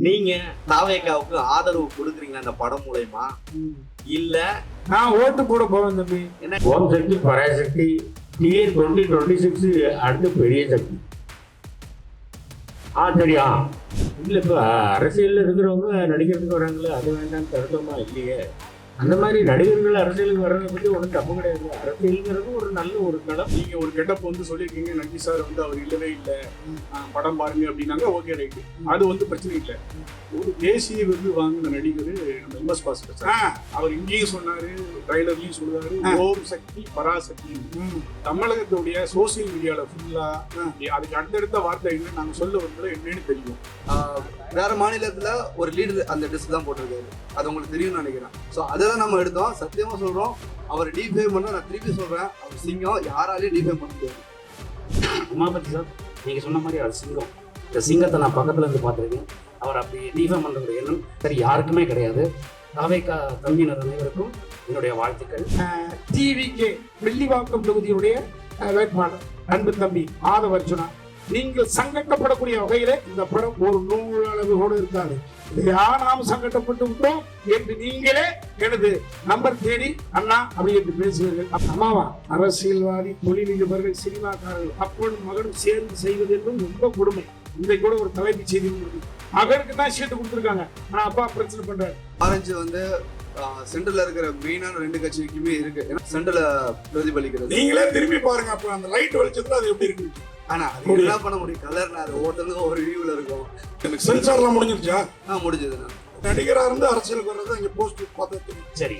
நீங்க தாவேக்காவுக்கு ஆதரவு கொடுக்குறீங்களா இந்த படம் மூலயமா? இல்ல நான் ஓட்டு போட போவேன் தம்பி. என்ன ஓம் சக்தி பராசக்தி டிஏ 2026 அடுத்த பெரிய சக்தி. சரியா இல்ல இப்ப அரசியல்ல இருக்கிறவங்க நடிக்கிறதுக்கு வராங்களே, அது வேண்டாம் தடுத்தோமா இல்லையே. அந்த மாதிரி நடிகர்கள் அரசியலுக்கு வர்றதை பத்தி ஒன்றும் தப்பு கிடையாது. அரசியலுங்கிறது ஒரு நல்ல ஒரு களம். நீங்க ஒரு கெட்டப் சொல்லியிருக்கீங்க, நன்றி சார் அவர் இல்லவே இல்லை, படம் பாருங்க அப்படின்னாங்க, ஓகே ரைட்டு, அது பிரச்சனை இல்லை. ஒரு தேசிய விருது வாங்கின நடிகர் நம்ம எம்எஸ் பாஸ்கர். அவர் இங்கேயும் சொன்னாரு, ட்ரைலர்லயும் சொல்லுவாரு, ஓம் சக்தி பராசக்தி. தமிழகத்துடைய சோசியல் மீடியால ஃபுல்லா அதுக்கு அடுத்தடுத்த வார்த்தை என்ன நாங்க சொல்ல வந்தது என்னன்னு தெரியும். வேற மாநிலத்துல ஒரு லீடர் அந்த ட்ரெஸ் தான் போட்டிருக்காரு, அது உங்களுக்கு தெரியும்னு நினைக்கிறேன். ஸோ அதெல்லாம் நம்ம எடுத்தோம். சத்தியமா சொல்றோம், அவர் டிஃபேம் பண்ண, நான் திருப்பி சொல்றேன், அவர் சிங்கம், யாராலையும் டிஃபேம் பண்ண முடியாது. உமாபதி சார் நீங்க சொன்ன மாதிரி அவர் சிங்கம். இந்த சிங்கத்தை நான் பக்கத்துல இருந்து பார்த்துருக்கேன். அவர் அப்படி டிஃபேம் பண்றது எண்ணம் சரி யாருக்குமே கிடையாது. தாவேக்கா தம்பியினர் அனைவருக்கும் என்னுடைய வாழ்த்துக்கள். டிவிகே வெள்ளிவாக்கம் தொகுதியுடைய வேட்பாளர் அன்பு தம்பி ஆதவ அர்ஜுனா, நீங்கள் சங்கட்டப்படக்கூடிய வகையில இந்த படம் ஒரு நூலளவு கூட இருக்காது. நாம் சங்கட்டப்பட்டு விட்டோம் என்று நீங்களே எனது நம்பர் தேடி அண்ணா அப்படி என்று பேசுவீர்கள். அம்மாவா அரசியல்வாதி, தொழிலதிபர்கள், சினிமாக்காரர்கள் அப்பனும் மகனும் சேர்ந்து செய்வது என்றும் ரொம்ப கொடுமை. இன்றைக்கு கூட ஒரு தலைமை செய்தி மகனுக்கு தான் சீட்டு கொடுத்துருக்காங்க, ஆனா அப்பா பிரச்சனை பண்றாரு. ஆரஞ்சு சென்ட்ரல்ல இருக்கிற மெயினான ரெண்டு கட்சிக்குமே இருக்கு, சென்ட்ரல்ல பிரதிபலிக்கிறது. நீங்களே திரும்பி பாருங்க, அப்ப அந்த லைட் வெளிச்சத்துல அது எப்படி இருக்கு. ஆனா அது என்ன பண்ண முடியும், கலர் ஒவ்வொருத்தருக்கும் ஒரு வியூல இருக்கும். சென்சார்லாம் முடிஞ்சிருச்சா? முடிஞ்சதுண்ணா. நடிகரா இருந்து அரசியலுக்கு வர்றது இங்க போஸ்ட் பார்த்தா சரி,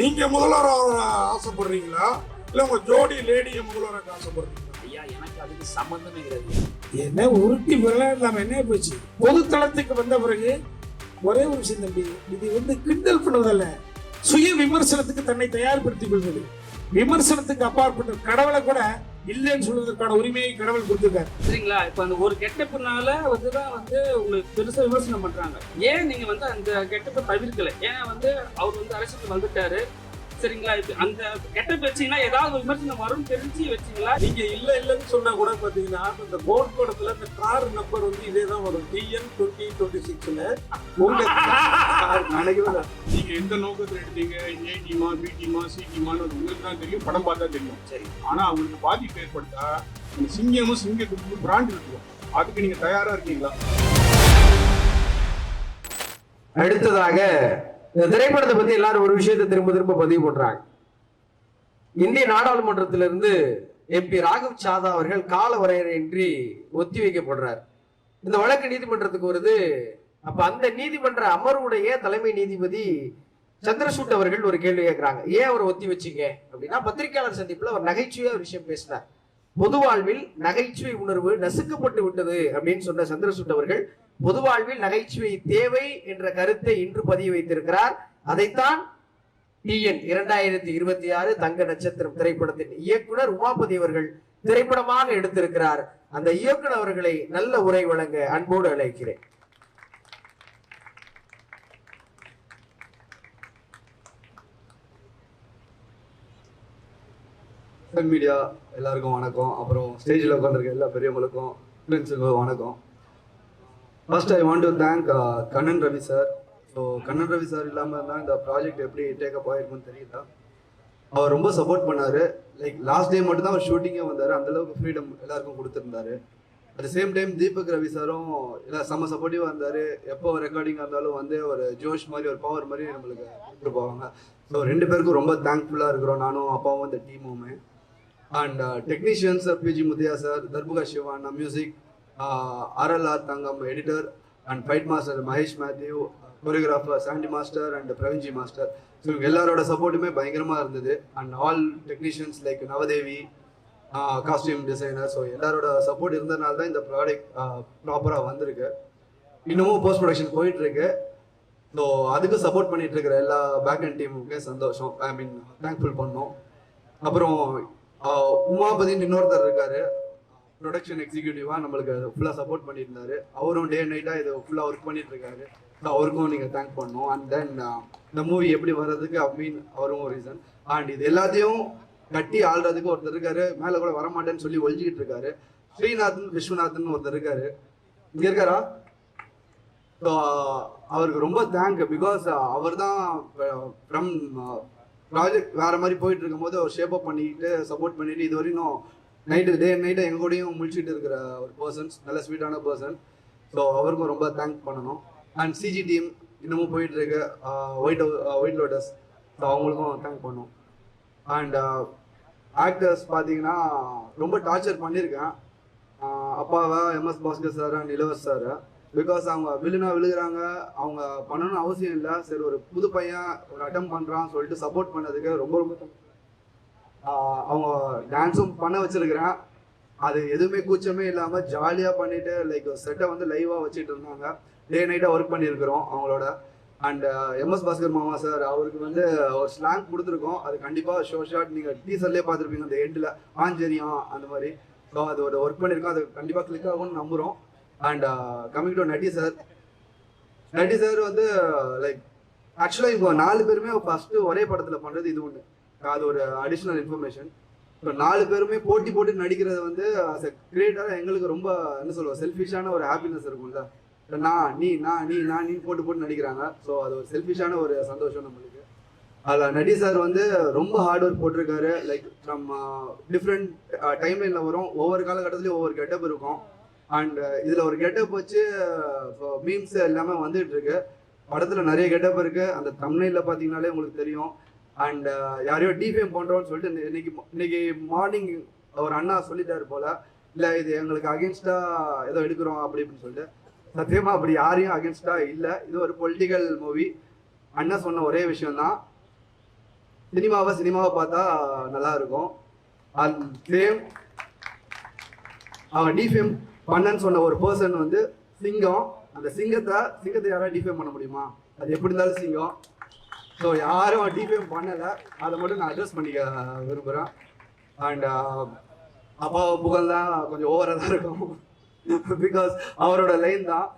நீங்க முதல்வராக ஆசைப்படுறீங்களா இல்ல உங்க ஜோடி லேடிய முதல்வராக ஆசைப்படுறீங்களா? ஐயா எனக்கு அதுக்கு சம்பந்தமே கிடையாது. என்ன உருட்டி விளையாடலாம், என்ன போச்சு. பொது தளத்துக்கு வந்த பிறகு ஒரே ஒரு விஷயம் தம்பி, இது கிண்டல் பண்ணுவதல்ல, சுய விமர்சனத்துக்கு தன்னை தயார்படுத்திக் கொள்வது. விமர்சனத்துக்கு அப்பாற்பட்ட கடவுளை கூட இல்லைன்னு சொல்வதற்கான உரிமையை கடவுள் கொடுத்திருக்காரு. சரிங்களா? இப்ப அந்த ஒரு கெட்டப்புனால தான் உங்களுக்கு பெருசா விமர்சனம் பண்றாங்க. ஏன் நீங்க அந்த கெட்டப்பை தவிர்க்கல? ஏன்னா அவர் அரசியலுக்கு வந்துட்டாரு, சரிங்களா? இப்ப அந்த கெட்டப் வச்சீங்கன்னா ஏதாவது விமர்சனம் வரும் தெரிஞ்சு வச்சீங்களா? நீங்க இல்லன்னு சொன்னா கூட பாத்தீங்கன்னா இந்த போர்ட் படத்துல இந்த கார் நம்பர் இதேதான் வரும், TN 2026. நீங்க எந்த நோக்கத்துல எடுத்தீங்க, ஏ டீமா, பி டீமா, சி டீமான்னு உங்களுக்கு தான் தெரியும், படம் பார்த்தா தெரியும். சரி, ஆனா அவங்களுக்கு பாதிப்பு ஏற்படுத்தா சிங்கமும் சிங்கத்துக்கு பிராண்ட் இருக்கும், அதுக்கு நீங்க தயாரா இருக்கீங்களா? அடுத்ததாக இந்த திரைப்படத்தை பத்தி எல்லாரும் ஒரு விஷயத்தை திரும்ப திரும்ப பதிவு பண்றாங்க. இந்திய நாடாளுமன்றத்திலிருந்து MP ராகவ் சாதா அவர்கள் கால வரையறையின்றி ஒத்தி வைக்கப்படுறார். இந்த வழக்கு நீதிமன்றத்துக்கு வருது. அப்ப அந்த நீதிமன்ற அமர்வுடைய தலைமை நீதிபதி சந்திரசூட் அவர்கள் ஒரு கேள்வி கேட்கிறாங்க, ஏன் அவர் ஒத்தி வச்சீங்க அப்படின்னா, பத்திரிகையாளர் சந்திப்புல அவர் நகைச்சுவையா ஒரு விஷயம் பேசினார். பொது வாழ்வில் நகைச்சுவை உணர்வு நசுக்கப்பட்டு விட்டது அப்படின்னு சொன்ன சந்திரசூட் அவர்கள் பொது வாழ்வில் நகைச்சுவை தேவை என்ற கருத்தை இன்று பதிவு வைத்திருக்கிறார். அதைத்தான் TN 2026 தங்க நட்சத்திரம் திரைப்படத்தின் இயக்குனர் உமாபதி அவர்கள் திரைப்படமாக எடுத்திருக்கிறார். அந்த இயக்குனர் அவர்களை நல்ல உரை வழங்க அன்போடு அழைக்கிறேன். மீடியா எல்லாருக்கும் வணக்கம். அப்புறம் ஸ்டேஜில் உட்காந்துருக்க எல்லா பெரியவங்களுக்கும் ஃப்ரெண்ட்ஸுக்கும் வணக்கம். First I want to thank Kannan Ravi sir. So Kannan Ravi sir இல்லாமல் தான் இந்த ப்ராஜெக்ட் எப்படி டேக்கப் ஆகிருக்குன்னு தெரியல. அவர் ரொம்ப சப்போர்ட் பண்ணார். லைக் லாஸ்ட் டே மட்டும் தான் அவர் ஷூட்டிங்கே வந்தார், அந்தளவுக்கு ஃப்ரீடம் எல்லாருக்கும் கொடுத்துருந்தாரு. At the same time Deepak Ravi சாரும் எல்லாம் செம்ம சப்போர்ட்டிவாக இருந்தார். எப்போ ரெக்கார்டிங்காக இருந்தாலும் ஒரு ஜோஷ் மாதிரி, ஒரு பவர் மாதிரி நம்மளுக்கு கொண்டு போவாங்க. ஸோ ரெண்டு பேருக்கும் ரொம்ப தேங்க்ஃபுல்லாக இருக்கிறோம், நானும் அப்பாவும் இந்த டீமுமே. And technicians PG Muthaiya sir, Darbuka Sivan music, RLR Thangam editor, and fight master Mahesh Mathew, choreographer Sandy master and Praveenji master. So இவங்க எல்லாரோட சப்போர்ட்டுமே பயங்கரமாக இருந்தது. And all technicians like Navadevi, costume designer. So எல்லாரோட சப்போர்ட் இருந்ததுனால தான் இந்த ப்ராடக்ட் ப்ராப்பராக வந்திருக்கு. இன்னமும் போஸ்ட் ப்ரொடக்ஷன் போயிட்டுருக்கு. ஸோ அதுக்கு சப்போர்ட் பண்ணிட்டு இருக்கிற எல்லா பேக் அண்ட் டீமுக்கே சந்தோஷம், தேங்க்ஃபுல் பண்ணோம். அப்புறம் உமாபதினு இன்னொருத்தர் இருக்காரு, ப்ரொடக்ஷன் எக்ஸிக்யூட்டிவா நம்மளுக்கு ஃபுல்லாக சப்போர்ட் பண்ணிட்டு இருந்தாரு. அவரும் டே நைட்டாக இதை ஃபுல்லாக ஒர்க் பண்ணிட்டு இருக்காரு. அவருக்கும் நீங்கள் தேங்க் பண்ணணும். அண்ட் தென் இந்த மூவி எப்படி வர்றதுக்கு அவரும் ஒரு ரீசன். அண்ட் இது எல்லாத்தையும் கட்டி ஆள்றதுக்கு ஒருத்தர் இருக்காரு, மேலே கூட வரமாட்டேன்னு சொல்லி ஒழிஞ்சிக்கிட்டு இருக்காரு. ஸ்ரீநாதன் விஸ்வநாதன் ஒருத்தர் இருக்காரு, இங்கே இருக்காரா? ஸோ அவருக்கு ரொம்ப தேங்க். பிகாஸ் அவர் தான் ஃப்ரம் ப்ராஜெக்ட் வேற மாதிரி போயிட்டு இருக்கும்போது அவர் ஷேப் அப் பண்ணிட்டு சப்போர்ட் பண்ணிட்டு இது வரைக்கும் டே அண்ட் நைட்டு எங்க கூடயும் முழிச்சிட்டு இருக்கிற ஒரு பர்சன்ஸ், நல்ல ஸ்வீட்டான பர்சன். ஸோ அவருக்கும் ரொம்ப தேங்க் பண்ணணும். அண்ட் சிஜி டீம் இன்னமும் போயிட்டு இருக்கு, ஒயிட் லோட்டஸ், ஸோ அவங்களுக்கும் தேங்க் பண்ணணும். அண்ட் ஆக்டர்ஸ் பார்த்தீங்கன்னா ரொம்ப டார்ச்சர் பண்ணியிருக்கேன் அப்பாவை, எம்எஸ் பாஸ்கர் சார் அண்ட் இளவரசர் சார். பிகாஸ் அவங்க விழுகிறாங்க, அவங்க பண்ணணும்னு அவசியம் இல்லை. சரி, ஒரு புது பையன் ஒரு அட்டம் பண்ணுறான்னு சொல்லிட்டு சப்போர்ட் பண்ணதுக்கு ரொம்ப ரொம்ப அவங்க டான்ஸும் பண்ண வச்சிருக்கிறேன். அது எதுவுமே கூச்சமே இல்லாமல் ஜாலியாக பண்ணிட்டு லைக் செட்டை வந்து லைவாக வச்சுட்டு இருந்தாங்க. டே நைட்டாக ஒர்க் பண்ணியிருக்கிறோம் அவங்களோட. அண்ட் எம்எஸ் பாஸ்கர் மாமா சார், அவருக்கு வந்து ஒரு ஸ்லாங் கொடுத்துருக்கோம். அது கண்டிப்பாக ஷார்ட் நீங்கள் டீசர்லேயே பார்த்துருப்பீங்க, அந்த எண்டில் ஆஞ்சரியம் அந்த மாதிரி. ஸோ அது ஒரு ஒர்க் பண்ணியிருக்கோம், அது கண்டிப்பாக கிளிக் ஆகும்னு நம்புகிறோம். And coming to Natty sir வந்து லைக் ஆக்சுவலாக இப்போ 4 பேருமே ஃபஸ்ட்டு ஒரே படத்தில் பண்ணுறது இது ஒன்று. அது ஒரு அடிஷ்னல் இன்ஃபர்மேஷன். இப்போ 4 பேருமே போட்டு நடிக்கிறது வந்து அஸ் எ கிரியேட்டராக எங்களுக்கு ரொம்ப என்ன சொல்லுவோம், செல்ஃபிஷான ஒரு ஹாப்பினஸ் இருக்கும்ல. நீ போட்டு நடிக்கிறாங்க. ஸோ அது ஒரு செல்ஃபிஷான ஒரு சந்தோஷம் நம்மளுக்கு. அதில் நடி சார் வந்து ரொம்ப ஹார்ட் ஒர்க் போட்டிருக்காரு. லைக் நம்ம டிஃப்ரெண்ட் டைம்லைனில் வரும், ஒவ்வொரு காலகட்டத்துலேயும் ஒவ்வொரு கெட்டப் இருக்கும். அண்ட் இதில் ஒரு கெட்டப் வச்சு மீம்ஸ் எல்லாமே வந்துட்டு இருக்கு. படத்தில் நிறைய கெட்டப் இருக்கு, அந்த தம்ப்நெயில்ல பார்த்தீங்கன்னாலே உங்களுக்கு தெரியும். அண்ட் யாரையோ டிஃபேம் பண்ணுறோன்னு சொல்லிட்டு இன்னைக்கு மார்னிங் ஒரு அண்ணா சொல்லிட்டாரு போல, இல்லை இது எங்களுக்கு அகேன்ஸ்டா ஏதோ எடுக்கிறோம் அப்படின்னு சொல்லிட்டு. சத்தியமா அப்படி யாரையும் அகேன்ஸ்டா இல்லை. இது ஒரு பொலிட்டிக்கல் மூவி. அண்ணா சொன்ன ஒரே விஷயம்தான், சினிமாவை பார்த்தா நல்லா இருக்கும். அண்ட் சேம் அவன் டிஃபேம் பண்ணன்னு சொன்ன ஒரு பர்சன் வந்து சிங்கம். அந்த சிங்கத்தை யாராவது டிஃபேம் பண்ண முடியுமா? அது எப்படி இருந்தாலும் சிங்கம். ஸோ யாரும் டிஃபேம் பண்ணலை, அதை மட்டும் நான் அட்ரஸ் பண்ணிக்க விரும்புகிறேன். அண்ட் அப்பாவை புகழ் தான் கொஞ்சம் ஓவராக தான் இருக்கும். பிகாஸ் அவரோட லைன் தான்.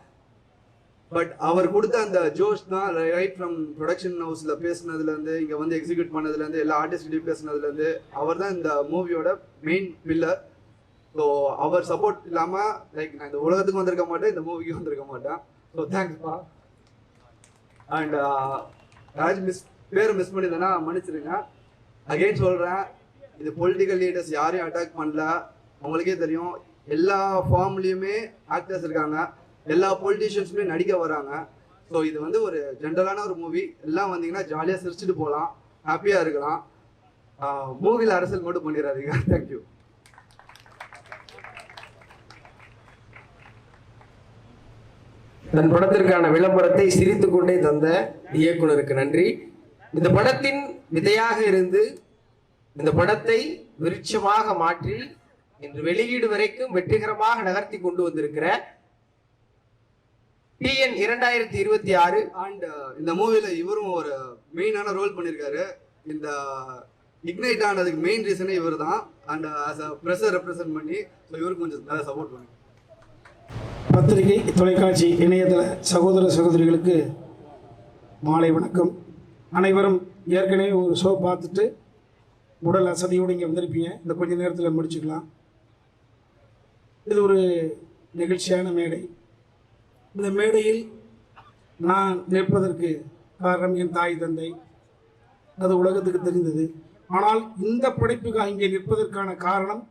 பட் அவர் கொடுத்த அந்த ஜோஷ் தான், ரைட் ஃப்ரம் ப்ரொடக்ஷன் ஹவுஸில் பேசுனதுலேருந்து இங்கே வந்து எக்ஸிக்யூட் பண்ணதுலேருந்து எல்லா ஆர்டிஸ்ட்டையும் பேசுனதுலேருந்து அவர் தான் இந்த மூவியோட மெயின் பில்லர். ஸோ அவர் சப்போர்ட் இல்லாமல் லைக் நான் இந்த உலகத்துக்கு வந்திருக்க மாட்டேன், இந்த மூவிக்கு வந்திருக்க மாட்டேன். ஸோ தேங்க்ஸ்ப்பா. அண்ட் ராஜ் பேரை மிஸ் பண்ணியிருந்தேன்னா மன்னிச்சிருங்க. அகெயின் சொல்கிறேன், இது பொலிட்டிக்கல் லீடர்ஸ் யாரையும் அட்டாக் பண்ணல. உங்களுக்கே தெரியும், எல்லா ஃபார்ம்லேயுமே ஆக்டர்ஸ் இருக்காங்க, எல்லா பொலிட்டிஷியன்ஸுமே நடிக்க வராங்க. ஸோ இது வந்து ஒரு ஜென்ரலான ஒரு மூவி. எல்லாம் வந்தீங்கன்னா ஜாலியாக சிரிச்சுட்டு போகலாம், ஹாப்பியாக இருக்கலாம். மூவியில் அரசியல் மட்டும் பண்ணிடாதீங்க. தேங்க்யூ. தன் படத்திற்கான விளம்பரத்தை சிரித்துக் கொண்டே தந்த இயக்குனருக்கு நன்றி. இந்த படத்தின் விதையாக இருந்து இந்த படத்தை விருட்சமாக மாற்றி இன்று வெளியீடு வரைக்கும் வெற்றிகரமாக நகர்த்தி கொண்டு வந்திருக்கிற TN 2026. அண்ட் இந்த மூவில இவரும் ஒரு மெயினான ரோல் பண்ணியிருக்காரு. இந்த இக்னைட் ஆனதுக்கு மெயின் ரீசனே இவர் தான். And as a pressure represent பண்ணி இவருக்கு கொஞ்சம் நல்லா சப்போர்ட் பண்ணுங்க. பத்திரிகை, தொலைக்காட்சி, இணையதள சகோதர சகோதரிகளுக்கு மாலை வணக்கம். அனைவரும் ஏற்கனவே ஒரு ஷோ பார்த்துட்டு உடல் அசதியோடு இங்கே வந்திருப்பீங்க. இந்த கொஞ்ச நேரத்தில் முடிச்சுக்கலாம். இது ஒரு நிகழ்ச்சியான மேடை. இந்த மேடையில் நான் நிற்பதற்கு காரணம் என் தாய் தந்தை, அது உலகத்துக்கு தெரிந்தது. ஆனால் இந்த படைப்புக்காக இங்கே நிற்பதற்கான காரணம்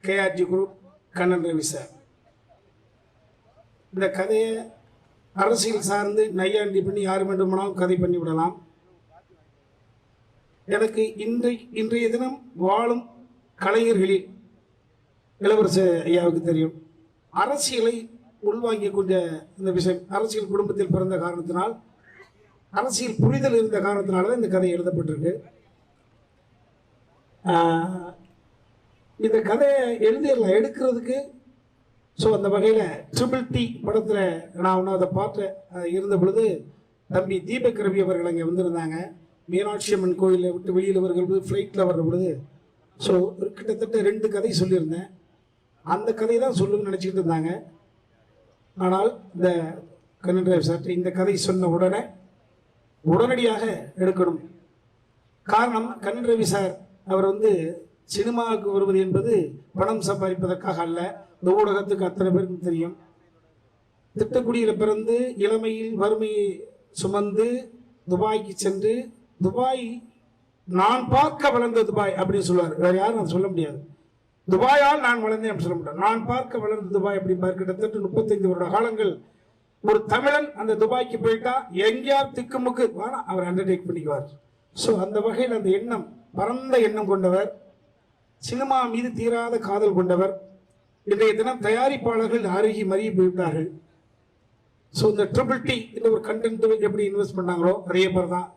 KRG group, Kannan Ravi sir. இந்த கதையை அரசியல் சார்ந்து நையாண்டி பண்ணி யார் வேண்டுமானாலும் கதை பண்ணிவிடலாம். எனக்கு இன்றைய தினம் வாழும் கலைஞர்களில் இளவரசர் ஐயாவுக்கு தெரியும், அரசியலை உள்வாங்கிய கொஞ்சம் இந்த விஷயம். அரசியல் குடும்பத்தில் பிறந்த காரணத்தினால், அரசியல் புரிதல் இருந்த காரணத்தினால தான் இந்த கதை எழுதப்பட்டிருக்கு. இந்த கதையை எழுதிடலாம் எடுக்கிறதுக்கு. ஸோ அந்த வகையில் TTT படத்தில் நான் அதை பார்த்து இருந்த பொழுது தம்பி தீபக் ரவி அவர்கள் அங்கே வந்திருந்தாங்க. மீனாட்சி அம்மன் கோயிலை விட்டு வெளியில் வருகிறது ஃப்ளைட்டில் வர்ற பொழுது. ஸோ கிட்டத்தட்ட 2 கதை சொல்லியிருந்தேன். அந்த கதை தான் சொல்லுன்னு நினச்சிக்கிட்டு இருந்தாங்க. ஆனால் இந்த கண்ணன் ரவி சார் இந்த கதை சொன்ன உடனடியாக எடுக்கணும். காரணம், கண்ணன் ரவி சார் அவர் சினிமாவுக்கு வருவது என்பது பணம் சம்பாதிப்பதற்காக அல்ல. இந்த ஊடகத்துக்கு அத்தனை பேருக்கும் தெரியும். திட்டக்குடியில பிறந்து இளமையில் வறுமையை சுமந்து துபாய்க்கு சென்று, துபாய் நான் பார்க்க வளர்ந்த துபாய் அப்படின்னு சொல்லுவார். வேற யாரும் அதை சொல்ல முடியாது. துபாயால் நான் வளர்ந்தேன் அப்படின்னு சொல்ல முடியாது. நான் பார்க்க வளர்ந்த துபாய் அப்படின்னு கிட்டத்தட்ட 35 வருட காலங்கள் ஒரு தமிழன் அந்த துபாய்க்கு போயிட்டா எங்கேயாவது திக்குமுக்கு அவர் அண்டர்டேக் பண்ணிக்குவார். ஸோ அந்த வகையில் அந்த எண்ணம், பரந்த எண்ணம் கொண்டவர், சினிமா மீது தீராத காதல் கொண்டவர். இன்றைய தினம் தயாரிப்பாளர்கள் அருகி மறிய போய்விட்டார்கள். ஸோ இந்த ட்ரிபிள் டி இந்த ஒரு கண்டென்ட் எப்படி இன்வெஸ்ட் பண்ணாங்களோ அதே மாதிரி தான்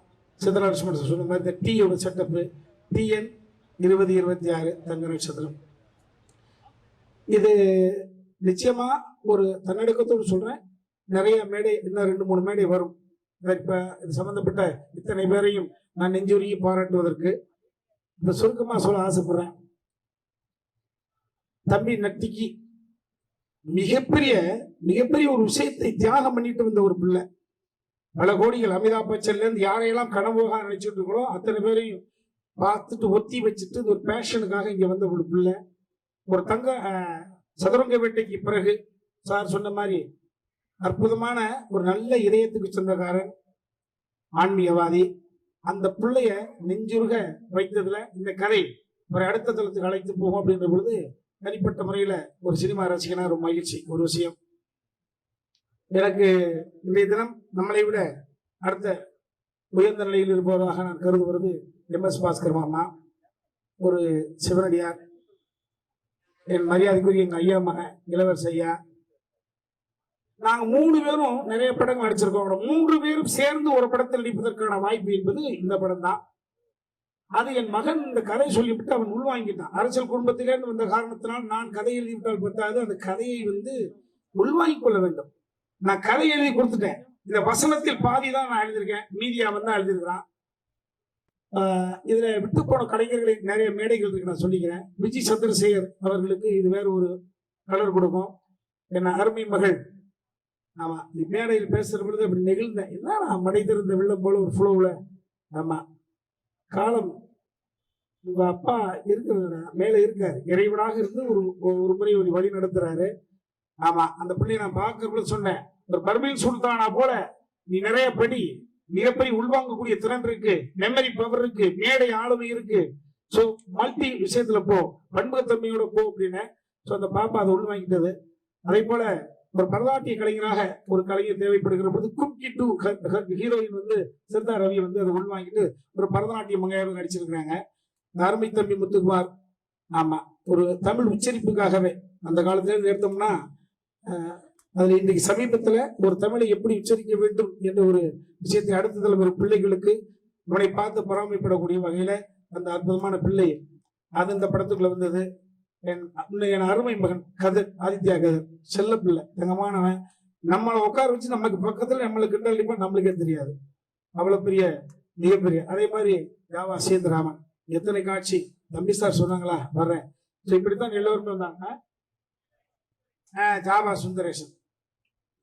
சித்தராட்சமன் சொன்ன மாதிரி இந்த டீயோட செட்டப்பு TN 2026 தங்க நட்சத்திரம். இது நிச்சயமா ஒரு தன்னடக்கத்தோடு சொல்றேன். நிறைய மேடை, இன்னும் 2-3 மேடை வரும். இப்ப இது சம்பந்தப்பட்ட இத்தனை பேரையும் நான் நெஞ்சுருகி பாராட்டுவதற்கு இப்ப சுருக்கமா சொல்ல ஆசைப்படுறேன். தம்பி நட்டிக்கு மிகப்பெரிய ஒரு விஷயத்தை தியாகம் பண்ணிட்டு வந்த ஒரு பிள்ளை. பல கோடிகள் அமிதாப் பச்சன்ல இருந்து யாரையெல்லாம் கனவோக நினைச்சிட்டு இருக்கோ அத்தனை பேரையும் பார்த்துட்டு ஒத்தி வச்சுட்டு ஒரு பேஷனுக்காக இங்க வந்த ஒரு பிள்ளை. ஒரு தங்க சதுரங்க வேட்டைக்கு பிறகு சார் சொன்ன மாதிரி அற்புதமான ஒரு நல்ல இதயத்துக்கு சொந்தக்காரன், ஆன்மீகவாதி. அந்த பிள்ளைய நெஞ்சுருக வைத்ததுல இந்த கதை ஒரு அடுத்த தளத்துக்கு அழைத்து போகும் அப்படின்ற பொழுது தனிப்பட்ட முறையில ஒரு சினிமா ரசிகனா ஒரு மகிழ்ச்சி. ஒரு விஷயம் எனக்கு இன்றைய தினம் நம்மளை விட அடுத்த உயர்ந்த நிலையில் இருப்பவராக நான் கருதுவது MS பாஸ்கர் மாமா, ஒரு சிவனடியார், என் மரியாதைக்குரிய எங்க ஐயா மகன் இளவரச ஐயா. நாங்க 3 பேரும் நிறைய படங்கள் நடிச்சிருக்கோம். 3 பேரும் சேர்ந்து ஒரு படத்தில் நடிப்பதற்கான வாய்ப்பு என்பது இந்த படம் தான். அது என் மகன் இந்த கதை சொல்லிவிட்டு அவன் உள்வாங்கிட்டான். அரசியல் குடும்பத்திலேருந்து வந்த காரணத்தினால் நான் கதை எழுதிவிட்டால் பத்தாது, அந்த கதையை உள்வாங்கிக் கொள்ள வேண்டும். நான் கதை எழுதி கொடுத்துட்டேன். இந்த வசனத்தில் பாதி தான் நான் எழுதியிருக்கேன், மீதி அவன் தான் எழுதியிருக்கிறான். இதுல விட்டு போன கலைஞர்களை நிறைய மேடைகள் இருக்கு, நான் சொல்லிக்கிறேன். விஜய் சந்திரசேகர் அவர்களுக்கு இது வேற ஒரு கலர் கொடுக்கும். என் அருமை மகள், ஆமா, இந்த மேடையில் பேசுற பொழுது அப்படி நெகிழ்ந்தேன். என்ன நான் மடை திறந்த வெள்ளம் போல ஒரு ஃப்ளோவில். ஆமா, காலம் உங்க அப்பா இருக்கிற மேல இருக்காரு, இறைவனாக இருந்து ஒரு முறை ஒரு வழி நடத்துறாரு. ஆமா, அந்த பிள்ளையை நான் பார்க்கறதுல சொன்னேன், ஒரு பர்மீன் சுல்தானா போல நீ நிறைய படி, மிகப்பெரிய உள்வாங்கக்கூடிய திறன் இருக்கு, மெமரி பவர் இருக்கு, மேடை ஆளுமை இருக்கு. ஸோ மல்டி விஷயத்துல போ, பன்முகத்தன்மையோட போ அப்படின்னு. ஸோ அந்த பாப்பா அதை உள்வாங்கிட்டது. அதே போல ஒரு பரதநாட்டிய கலைஞராக ஒரு கலைஞர் தேவைப்படுகிற போது கும்கி 2 ஹீரோயின் சிறுதா ரவி அதை உள்வாங்கிட்டு ஒரு பரதநாட்டிய மங்கையாக நடிச்சிருக்கிறாங்க. அருமை தம்பி முத்துக்குமார். ஆமா, ஒரு தமிழ் உச்சரிப்புக்காகவே அந்த காலத்துல எடுத்தோம்னா அதுல இன்றைக்கு சமீபத்துல ஒரு தமிழை எப்படி உச்சரிக்க வேண்டும் என்ற ஒரு விஷயத்தை அடுத்த தலைமுறை பிள்ளைகளுக்கு இவனை பார்த்து பராமரிப்படக்கூடிய வகையில அந்த அற்புதமான பிள்ளை அது இந்த படத்துக்குள்ள வந்தது. என் அருமை மகன் கதிர், ஆதித்யா கதிர், செல்ல பிள்ளை, தங்கமானவன். நம்மளை உட்கார வச்சு நமக்கு பக்கத்துல நம்மளுக்கு கிண்டல் நம்மளுக்கே தெரியாது, அவ்வளவு பெரிய மிகப்பெரிய. அதே மாதிரி ஜாவா சேந்தராமன், எத்தனை காட்சி. தம்பி சார் சொன்னாங்களா வர்றேன். இப்படித்தான் எல்லோருமே வந்தாங்க. ஜாவா சுந்தரேசன்,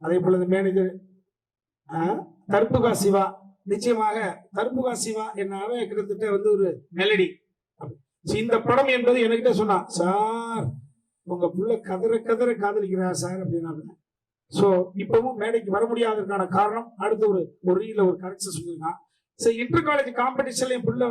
அதே போல இந்த மேனேஜர் தர்புகா சிவா. நிச்சயமாக தர்புகா சிவா என்னாவே கிட்டத்தட்ட ஒரு மெலடி. இந்த படம் என்பது என்கிட்ட சொன்னான், சார் உங்க புள்ள கதற காதலிக்கிறார் சார் அப்படின்னா. சோ இப்பவும் மேடைக்கு வர முடியாததுக்கான காரணம் அடுத்த ஒரு ரீல ஒரு கரெக்ஷன் சொல்லியிருக்கான். சரி, இன்டர் காலேஜ் காம்படிஷன்ல என் புள்ள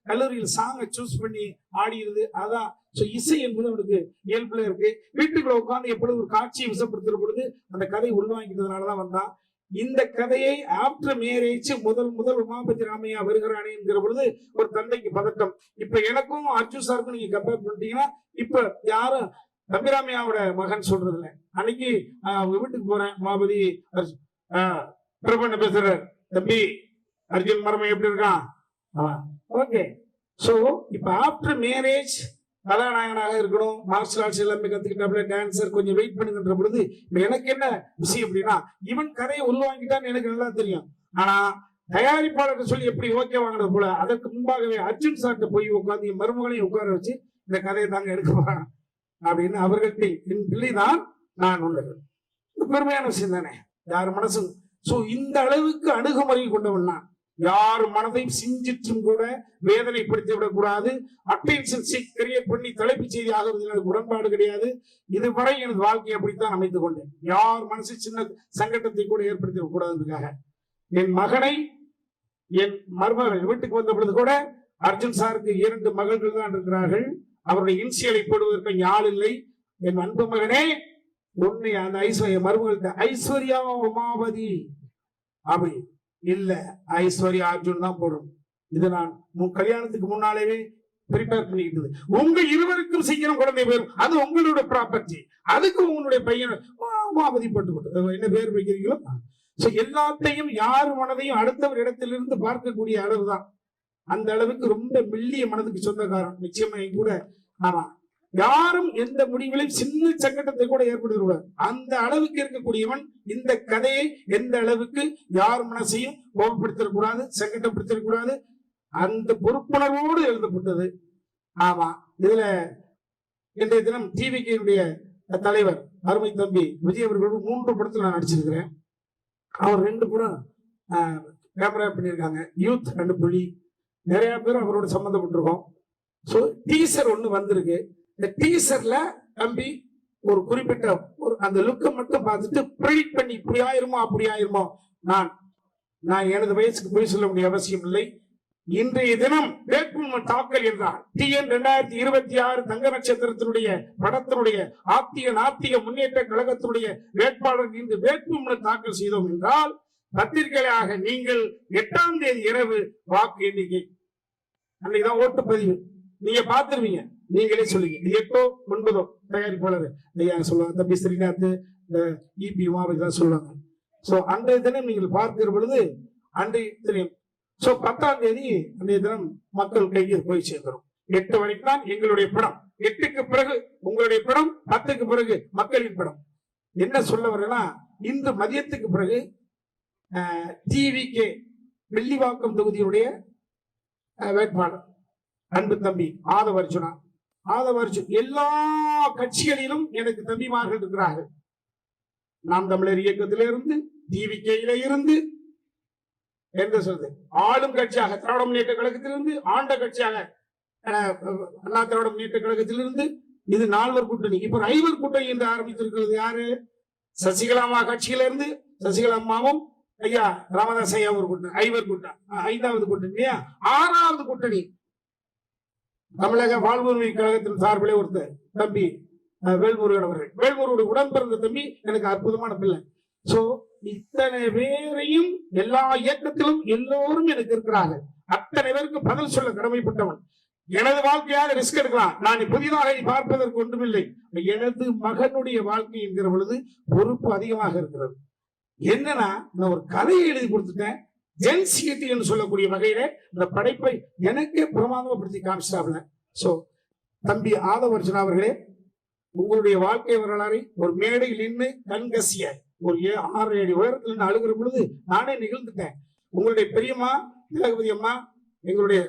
கல்லூரியில் சாங்கை சூஸ் பண்ணி ஆடிடுது. அதான் இசை என்பது அவனுக்கு இயல்புல இருக்கு. வீட்டுக்குள்ள உட்காந்து எப்பொழுது ஒரு காட்சியை விசப்படுத்துற பொழுது அந்த கதை உள்வாங்கிட்டதுனாலதான் வந்தான். இந்த கதையை ஆப்டர் மேரேஜ் முதல் உமாபதி ராமையா வருகிறானே என்கிற பொழுது ஒரு தந்தைக்கு பதட்டம். இப்ப எனக்கும் அர்ஜுன் சாருக்கும் நீங்க கம்பேர் பண்ணிட்டீங்கன்னா இப்ப யாரும் தம்பிராமையாவோட மகன் சொல்றது இல்லை. அன்னைக்கு அவங்க வீட்டுக்கு போறேன், உமாபதி பிரபண்ண பேசுறாரு, தம்பி அர்ஜுன் மரமை எப்படி இருக்கான். ஓகே, சோ இப்ப ஆப்டர் மேரேஜ் கதாநாயகனாக இருக்கணும், மார்ஷல் ஆர்ட்ஸ் எல்லாமே கத்துக்கிட்டாப்ல, டான்சர், கொஞ்சம் வெயிட் பண்ணுகின்ற பொழுது எனக்கு என்ன விஷயம் அப்படின்னா, இவன் கதையை உள்வாங்கிட்டான்னு எனக்கு நல்லா தெரியும். ஆனா தயாரிப்பாளர்கள் சொல்லி எப்படி ஓகே வாங்கினது போல அதற்கு முன்பாகவே அர்ஜுன் சார்ட்ட போய் உட்காந்து என் மருமகளையும் உட்கார வச்சு இந்த கதையை தாங்க எடுக்க போறான் அப்படின்னு அவர்கள்ட்ட என் பிள்ளைதான் நான் உள்ளது. பெருமையான விஷயம் தானே யார் மனசு. சோ இந்த அளவுக்கு அணுகுமுறை கொண்டவன் நான். யார் மனதையும் சிஞ்சிற்றும் கூட வேதனைப்படுத்தி விடக்கூடாது. அட்டென்ஷன் சீக் கிரியேட் பண்ணி தலைப்புச் செய்தி ஆகுவதில் எனக்கு உடன்பாடு கிடையாது. இதுவரை எனது வாழ்க்கையை அப்படித்தான் அமைத்துக் கொண்டேன். யார் மனசு சின்ன சங்கடத்தை கூட ஏற்படுத்தி விடக்கூடாதுக்காக என் மகனை, என் மருமகள் வீட்டுக்கு வந்த பொழுது கூட அர்ஜுன் சாருக்கு 2 மகள்கள் தான் இருக்கிறார்கள். அவருடைய இன்சியலை போடுவதற்கு ஞால் இல்லை. என் அன்பு மகனே, உன்னை அந்த ஐஸ்வர்யா மருமகள்கிட்ட ஐஸ்வர்யா உமாவதி அப்படி இல்ல, ஐஸ்வர்யா அர்ஜுன் தான் போடணும். இது நான் கல்யாணத்துக்கு முன்னாலேயே ப்ரிப்பேர் பண்ணிக்கிட்டது. உங்க இருவருக்கும் சீக்கிரம் குழந்தை பேர், அது உங்களோட ப்ராப்பர்ட்டி. அதுக்கு உங்களுடைய பையன் உமாவதி போட்டு என்ன பேர் வைக்கிறீங்களோ எல்லாத்தையும் யார் மனதையும் அடுத்தவர் இடத்திலிருந்து பார்க்கக்கூடிய அளவுதான். அந்த அளவுக்கு ரொம்ப மெல்லிய மனதுக்கு சொந்தக்காரன் நிச்சயமா கூட. ஆமா, யாரும் எந்த முடிவிலையும் சின்ன சங்கடத்தை கூட ஏற்படுத்தக்கூடாது. அந்த அளவுக்கு இருக்கக்கூடியவன் இந்த கதையை எந்த அளவுக்கு யார் மனசையும் கோபப்படுத்தக்கூடாது, சங்கடப்படுத்தக்கூடாது, அந்த பொறுப்புணர்வோடு எழுதப்பட்டது. ஆமா, இதுல இன்றைய தினம் டிவிக்கினுடைய தலைவர் அருமை தம்பி விஜய் அவர்களோடு 3 படத்தில் நான் நடிச்சிருக்கிறேன். அவர் 2 படம் கேமரா பண்ணியிருக்காங்க. யூத் அண்ட் புலி, நிறைய பேர் அவரோட சம்மந்தப்பட்டிருக்கோம். ஸோ டீசர் ஒன்று வந்திருக்கு. இந்த டீசர்ல தம்பி ஒரு குறிப்பிட்ட ஒரு அந்த லுக்கை மட்டும் பார்த்துட்டு ப்ரிடிக்ட் பண்ணி இப்படி ஆயிருமோ அப்படி ஆயிருமோ. நான் எனது வயசுக்கு போய் சொல்ல வேண்டிய அவசியம் இல்லை. இன்றைய தினம் வேட்புமனு தாக்கல் என்றார். TN 2026 தங்க நட்சத்திரத்தினுடைய படத்தினுடைய நாத்திக முன்னேற்ற கழகத்தினுடைய வேட்பாளர் இன்று வேட்புமனு தாக்கல் செய்தோம் என்றால், பத்திரிகையாக நீங்கள் 8ஆம் தேதி இரவு வாக்கு எண்ணிக்கை அன்னைக்குதான் ஓட்டுப்பதிவு. நீங்க பார்த்துருவீங்க, நீங்களே சொல்லுங்க. 8ஓ 9ஓ தயாரிப்பாளர் சொல்லுவாங்க, தம்பி ஸ்ரீநாத், EP உமாவதி சொல்லுவாங்க. சோ அன்றைய தினம் நீங்கள் பார்க்கிற பொழுது அன்றைய தெரியும். சோ 10ஆம் தேதி அன்றைய தினம் மக்கள் கையில் போய் சேர்க்கிறோம். 8 வரைக்கும் தான் எங்களுடைய படம். 8க்கு பிறகு உங்களுடைய படம், 10க்கு பிறகு மக்களின் படம். என்ன சொல்ல வரேன்னா, இன்று மதியத்துக்கு பிறகு TVK வெள்ளிவாக்கம் தொகுதியுடைய வேட்பாளர் அன்பு தம்பி ஆதவர்ஜுனா. எல்லா கட்சிகளிலும் எனக்கு தம்பிமார்கள் இருக்கிறார்கள். நாம் தமிழர் இயக்கத்திலிருந்து, TVK இருந்து, என்ன சொல்றது, ஆளும் கட்சியாக திராவிட முன்னேற்ற கழகத்திலிருந்து, ஆண்ட கட்சியாக அண்ணா திராவிட முன்னேற்ற கழகத்திலிருந்து, இது 4 கூட்டணி. இப்ப 5 கூட்டணி என்று ஆரம்பித்திருக்கிறது. யாரு? சசிகலாமா கட்சியிலிருந்து, சசிகலா அம்மாவும் ஐயா ராமதாஸ் ஐயா ஒரு கூட்டணி, 5 கூட்டம், 5வது கூட்டணி இல்லையா? 6வது கூட்டணி தமிழக வாழ்வுரிமை கழகத்தின் சார்பிலே ஒருத்தர் தம்பி வேல்முருகன் அவர்கள். வேல்முருகன் உடன் பிறந்த தம்பி, எனக்கு அற்புதமான பிள்ளை. சோ இத்தனை பேரையும் எல்லா இயக்கத்திலும் எல்லோரும் எனக்கு இருக்கிறார்கள். அத்தனை பேருக்கு பதில் சொல்ல கடமைப்பட்டவன். எனது வாழ்க்கையாக ரிஸ்க் எடுக்கலாம். நான் புதிதாக பார்ப்பதற்கு ஒன்றுமில்லை. எனது மகனுடைய வாழ்க்கை என்கிற பொழுது பொறுப்பு அதிகமாக இருக்கிறது. என்னன்னா, நான் ஒரு கதையை எழுதி கொடுத்துட்டேன். ஜென்சிட்டி என்று சொல்லக்கூடிய வகையில இந்த படைப்பை எனக்கே பிரமாதப்படுத்தி காமிச்சாப்ல. சோ தம்பி ஆதவர்ஜுனா அவர்களே, உங்களுடைய வாழ்க்கை வரலாறை ஒரு மேடையில் நின்று கண்கசிய ஒரு 6 அடி உயரத்தில் நின்று அழுகிற பொழுது நானே நிகழ்ந்துட்டேன். உங்களுடைய பெரியம்மா திலகவதி அம்மா, எங்களுடைய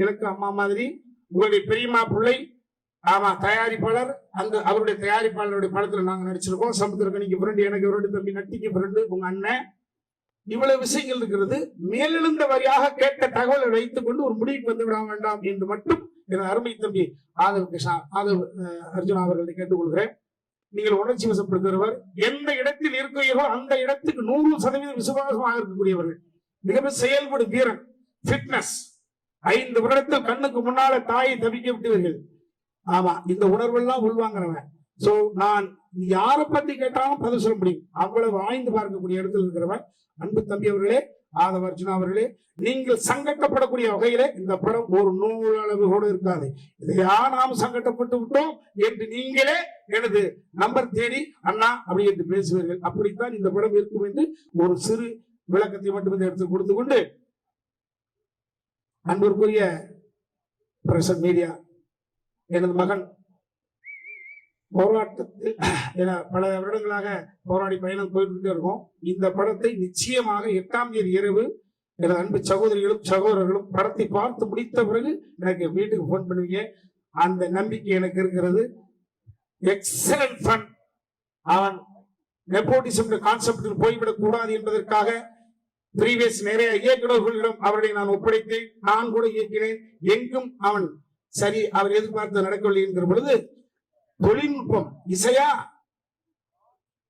எனக்கு அம்மா மாதிரி, உங்களுடைய பெரியம்மா பிள்ளை, ஆமா தயாரிப்பாளர், அந்த அவருடைய தயாரிப்பாளருடைய படத்துல நாங்க நடிச்சிருக்கோம். சமுத்திரக்கணிக்கு ஃப்ரெண்டு, எனக்கு ஃப்ரெண்டு, தம்பி நட்டிக்கு ஃப்ரெண்டு, உங்க அண்ணன். இவ்வளவு விஷயங்கள் இருக்கிறது. மேலெழுந்த வரியாக கேட்ட தகவலை வைத்துக் கொண்டு ஒரு முடிவுக்கு வந்து விட வேண்டாம் என்று மட்டும் என் அருமை தம்பி அர்ஜுனா அவர்களை கேட்டுக்கொள்கிறேன். நீங்கள் உணர்ச்சி வசப்படுகிறவர். எந்த இடத்தில் இருக்கிறீர்களோ அந்த இடத்துக்கு 100% விசுவாசமாக இருக்கக்கூடியவர்கள். மிக செயல்படும் வீரன், ஃபிட்னஸ். 5 வருடத்தில் கண்ணுக்கு முன்னால தாயை தவிக்க விட்டவர்கள். ஆமா, இந்த உணர்வெல்லாம் உள்வாங்கிறவன். சோ நான் யாரை பத்தி கேட்டாலும் பதில் சொல்ல முடியும். அவ்வளவு ஆய்ந்து பார்க்கக்கூடிய இடத்தில் இருக்கிறவன் அன்பு தம்பி அவர்களே, ஆதவர்ஜுனா அவர்களே, நீங்கள் சங்கடப்படக்கூடிய வகையில இந்த படம் ஒரு 100 அளவு கூட இருக்காது. இதையா நாம் சங்கடப்பட்டு விட்டோம் என்று நீங்களே எனது நம்பர் தேடி அண்ணா அப்படி என்று பேசுவீர்கள். அப்படித்தான் இந்த படம் இருக்கும் என்று ஒரு சிறு விளக்கத்தை மட்டும் எடுத்து கொடுத்து கொண்டு, அன்பிற்குரிய பிரசன்ட் மீடியா, எனது மகன் போராட்டத்தில் பல வருடங்களாக போராடி பயணம் போயிட்டு இருக்கோம். இந்த படத்தை நிச்சயமாக 8ஆம் தேதி இரவு எனது அன்பு சகோதரிகளும் சகோதரர்களும் படத்தை பார்த்து முடித்த பிறகு எனக்கு வீட்டுக்கு போன் பண்ணுவீங்க. அந்த நம்பிக்கை எனக்கு இருக்கிறது. Excellent fun. அவன் நெப்போட்டிசம் கான்செப்டில் போய்விடக் கூடாது என்பதற்காக ப்ரீவியஸ் நிறைய இயக்குநர்களிடம் அவரை நான் ஒப்படைத்தேன். நான் கூட இயக்கினேன். எங்கும் அவன் சரி அவர் எதிர்பார்த்து நடக்கவில்லை என்கிற பொழுது தொழில்நுட்பம் இசையா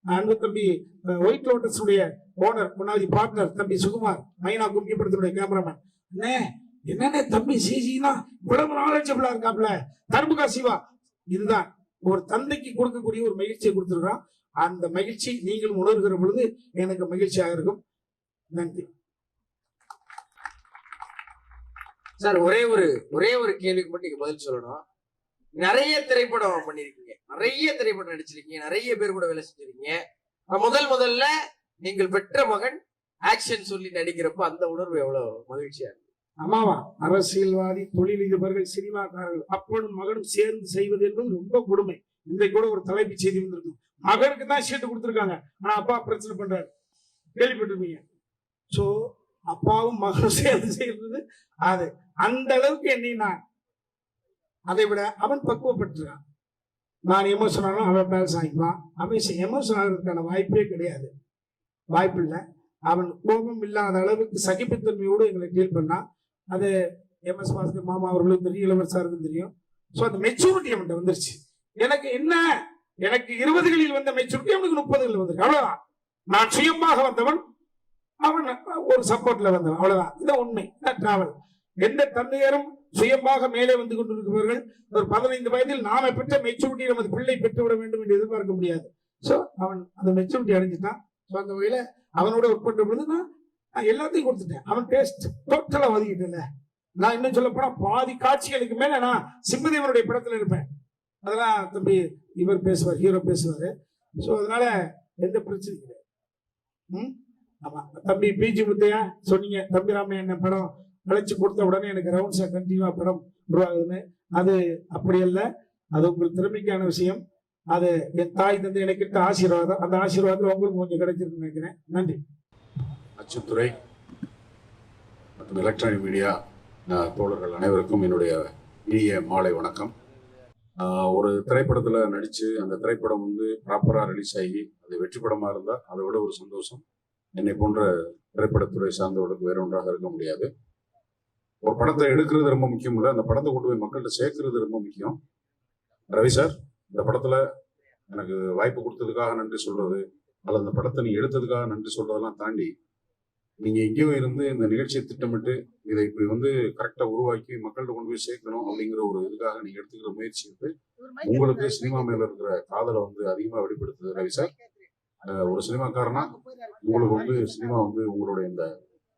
அன்பு தம்பி ஒயிட் லோட்டஸ் உடைய ஓனர் முன்னாடி பார்ட்னர் தம்பி சுகுமார் மைனா கும்பியப்படுத்தனுடைய கேமராமேன் அண்ணே என்னன்னே தம்பி சிசினா இவ்வளவு நாலேஜபிளா இருக்காப்ல தர்முகா சிவா. இதுதான் ஒரு தந்தைக்கு கொடுக்கக்கூடிய ஒரு மகிழ்ச்சியை கொடுத்துருக்கான். அந்த மகிழ்ச்சி நீங்கள் உணர்கிற பொழுது எனக்கு மகிழ்ச்சியாக இருக்கும். நன்றி சார். ஒரே ஒரு கேள்விக்கு மட்டும் நீங்க பதில் சொல்லணும். நிறைய திரைப்படம் பண்ணிருக்கீங்க, நிறைய திரைப்படம் நடிச்சிருக்கீங்க, நிறைய பேர் கூட வேலை செஞ்சிருக்கீங்க. முதல்ல நீங்கள் பெற்ற மகன் ஆக்ஷன் சொல்லி நடிக்கிறப்ப அந்த உணர்வு எவ்வளவு மகிழ்ச்சியா இருக்கு? ஆமாவா, அரசியல்வாதி, தொழிலதிபர்கள், சினிமாக்காரர்கள் அப்பனும் மகனும் சேர்ந்து செய்வது என்பது ரொம்ப கொடுமை. இன்றைக்கு கூட ஒரு தலைப்பு செய்தி வந்திருக்கு, மகனுக்கு தான் சீட்டு கொடுத்துருக்காங்க, ஆனா அப்பா பிரச்சனை பண்றாரு, கேள்விப்பட்டிருப்பீங்க. சோ அப்பாவும் மகனும் சேர்ந்து செய்யறது அது அந்த அளவுக்கு என்னை அதை விட அவன் பக்குவப்பட்டிருக்கான். நான் எமோஷனாலும் அவன் பேலன்ஸ் ஆகிக்குவான். அவன் எமோஷன் ஆகிறதுக்கான வாய்ப்பே கிடையாது, வாய்ப்பு இல்லை. அவன் கோபம் இல்லாத அளவுக்கு சகிப்புத்தன்மையோடு எங்களை டீல் பண்ணான். அது MS பாஸ்கர் மாமா அவர்களும் தெரியும், இளவரசாருக்கும் தெரியும். ஸோ அந்த மெச்சூரிட்டி அவன்கிட்ட வந்துருச்சு. எனக்கு என்ன, எனக்கு 20களில் வந்த மெச்சூரிட்டி அவனுக்கு 30களில் வந்துருக்கு, அவ்வளவுதான். நான் சுயமாக வந்தவன், அவன் ஒரு சப்போர்ட்ல வந்தவன், அவ்வளவுதான். இதான் உண்மை, இதான் டிராவல். எந்த தந்தையரும் சுயமாக மேலே வந்து கொண்டிருக்கிறவர்கள் ஒரு 15 வயதில் நாம பெற்ற மெச்சூரிட்டி நமது பிள்ளை பெற்றுவிட வேண்டும் என்று எதிர்பார்க்க முடியாது. ஸோ அவன் அந்த மெச்சூரிட்டி அடைஞ்சிட்டான். ஸோ அந்த வகையில அவனோட ஒர்க் பண்ற பொழுது நான் எல்லாத்தையும் கொடுத்துட்டேன். அவன் டேஸ்ட் டோட்டலா ஒதுக்கிட்டேன். நான் இன்னும் சொல்ல போனா பாதி காட்சிகளுக்கு மேல நான் சிம்பதேவனுடைய படத்துல இருப்பேன். அதெல்லாம் தம்பி இவர் பேசுவார், ஹீரோ பேசுவாரு. ஸோ அதனால எந்த பிரச்சனையும் கிடையாது. ஆமா தம்பி பிஜி முத்தையா சொன்னீங்க, தம்பி ராமையா என்ன படம் அழைச்சி கொடுத்த உடனே எனக்கு ரவுண்ட்ஸா கண்டினியூவா படம் உருவாகுதுன்னு. அது அப்படி அல்ல, அது உங்கள் திறமைக்கான விஷயம். அது என் தாய் தந்தை எனக்கு கிட்ட ஆசீர்வாதம். அந்த ஆசீர்வாதம் உங்களுக்கு கொஞ்சம் கிடைச்சிருக்குன்னு நினைக்கிறேன். நன்றி. அச்சுத்துறை மற்றும் எலக்ட்ரானிக் மீடியா தோழர்கள் அனைவருக்கும் என்னுடைய இனிய மாலை வணக்கம். ஒரு திரைப்படத்தில் நடித்து அந்த திரைப்படம் ப்ராப்பராக ரிலீஸ் ஆகி அது வெற்றி படமாக இருந்தால் அதை விட ஒரு சந்தோஷம் என்னை போன்ற திரைப்படத்துறை சார்ந்தவர்களுக்கு வேற ஒன்றாக இருக்க முடியாது. ஒரு படத்தை எடுக்கிறது ரொம்ப முக்கியம் இல்லை, அந்த படத்தை கொண்டு போய் மக்கள்கிட்ட சேர்க்கறது ரொம்ப முக்கியம். ரவி சார், இந்த படத்துல எனக்கு வாய்ப்பு கொடுத்ததுக்காக நன்றி சொல்றது அல்லது அந்த படத்தை நீங்க எடுத்ததுக்காக நன்றி சொல்றதெல்லாம் தாண்டி நீங்க எங்கேயோ இருந்து இந்த நிகழ்ச்சியை திட்டமிட்டு இதை இப்படி கரெக்டா உருவாக்கி மக்கள்கிட்ட கொண்டு போய் சேர்க்கணும் அப்படிங்கிற ஒரு இதுக்காக நீங்க எடுத்துக்கிற முயற்சி உங்களுக்கு சினிமா மேல இருக்கிற காதலை அதிகமா வெளிப்படுத்துது ரவி சார். ஒரு சினிமாக்காரனா உங்களுக்கு சினிமா உங்களுடைய இந்த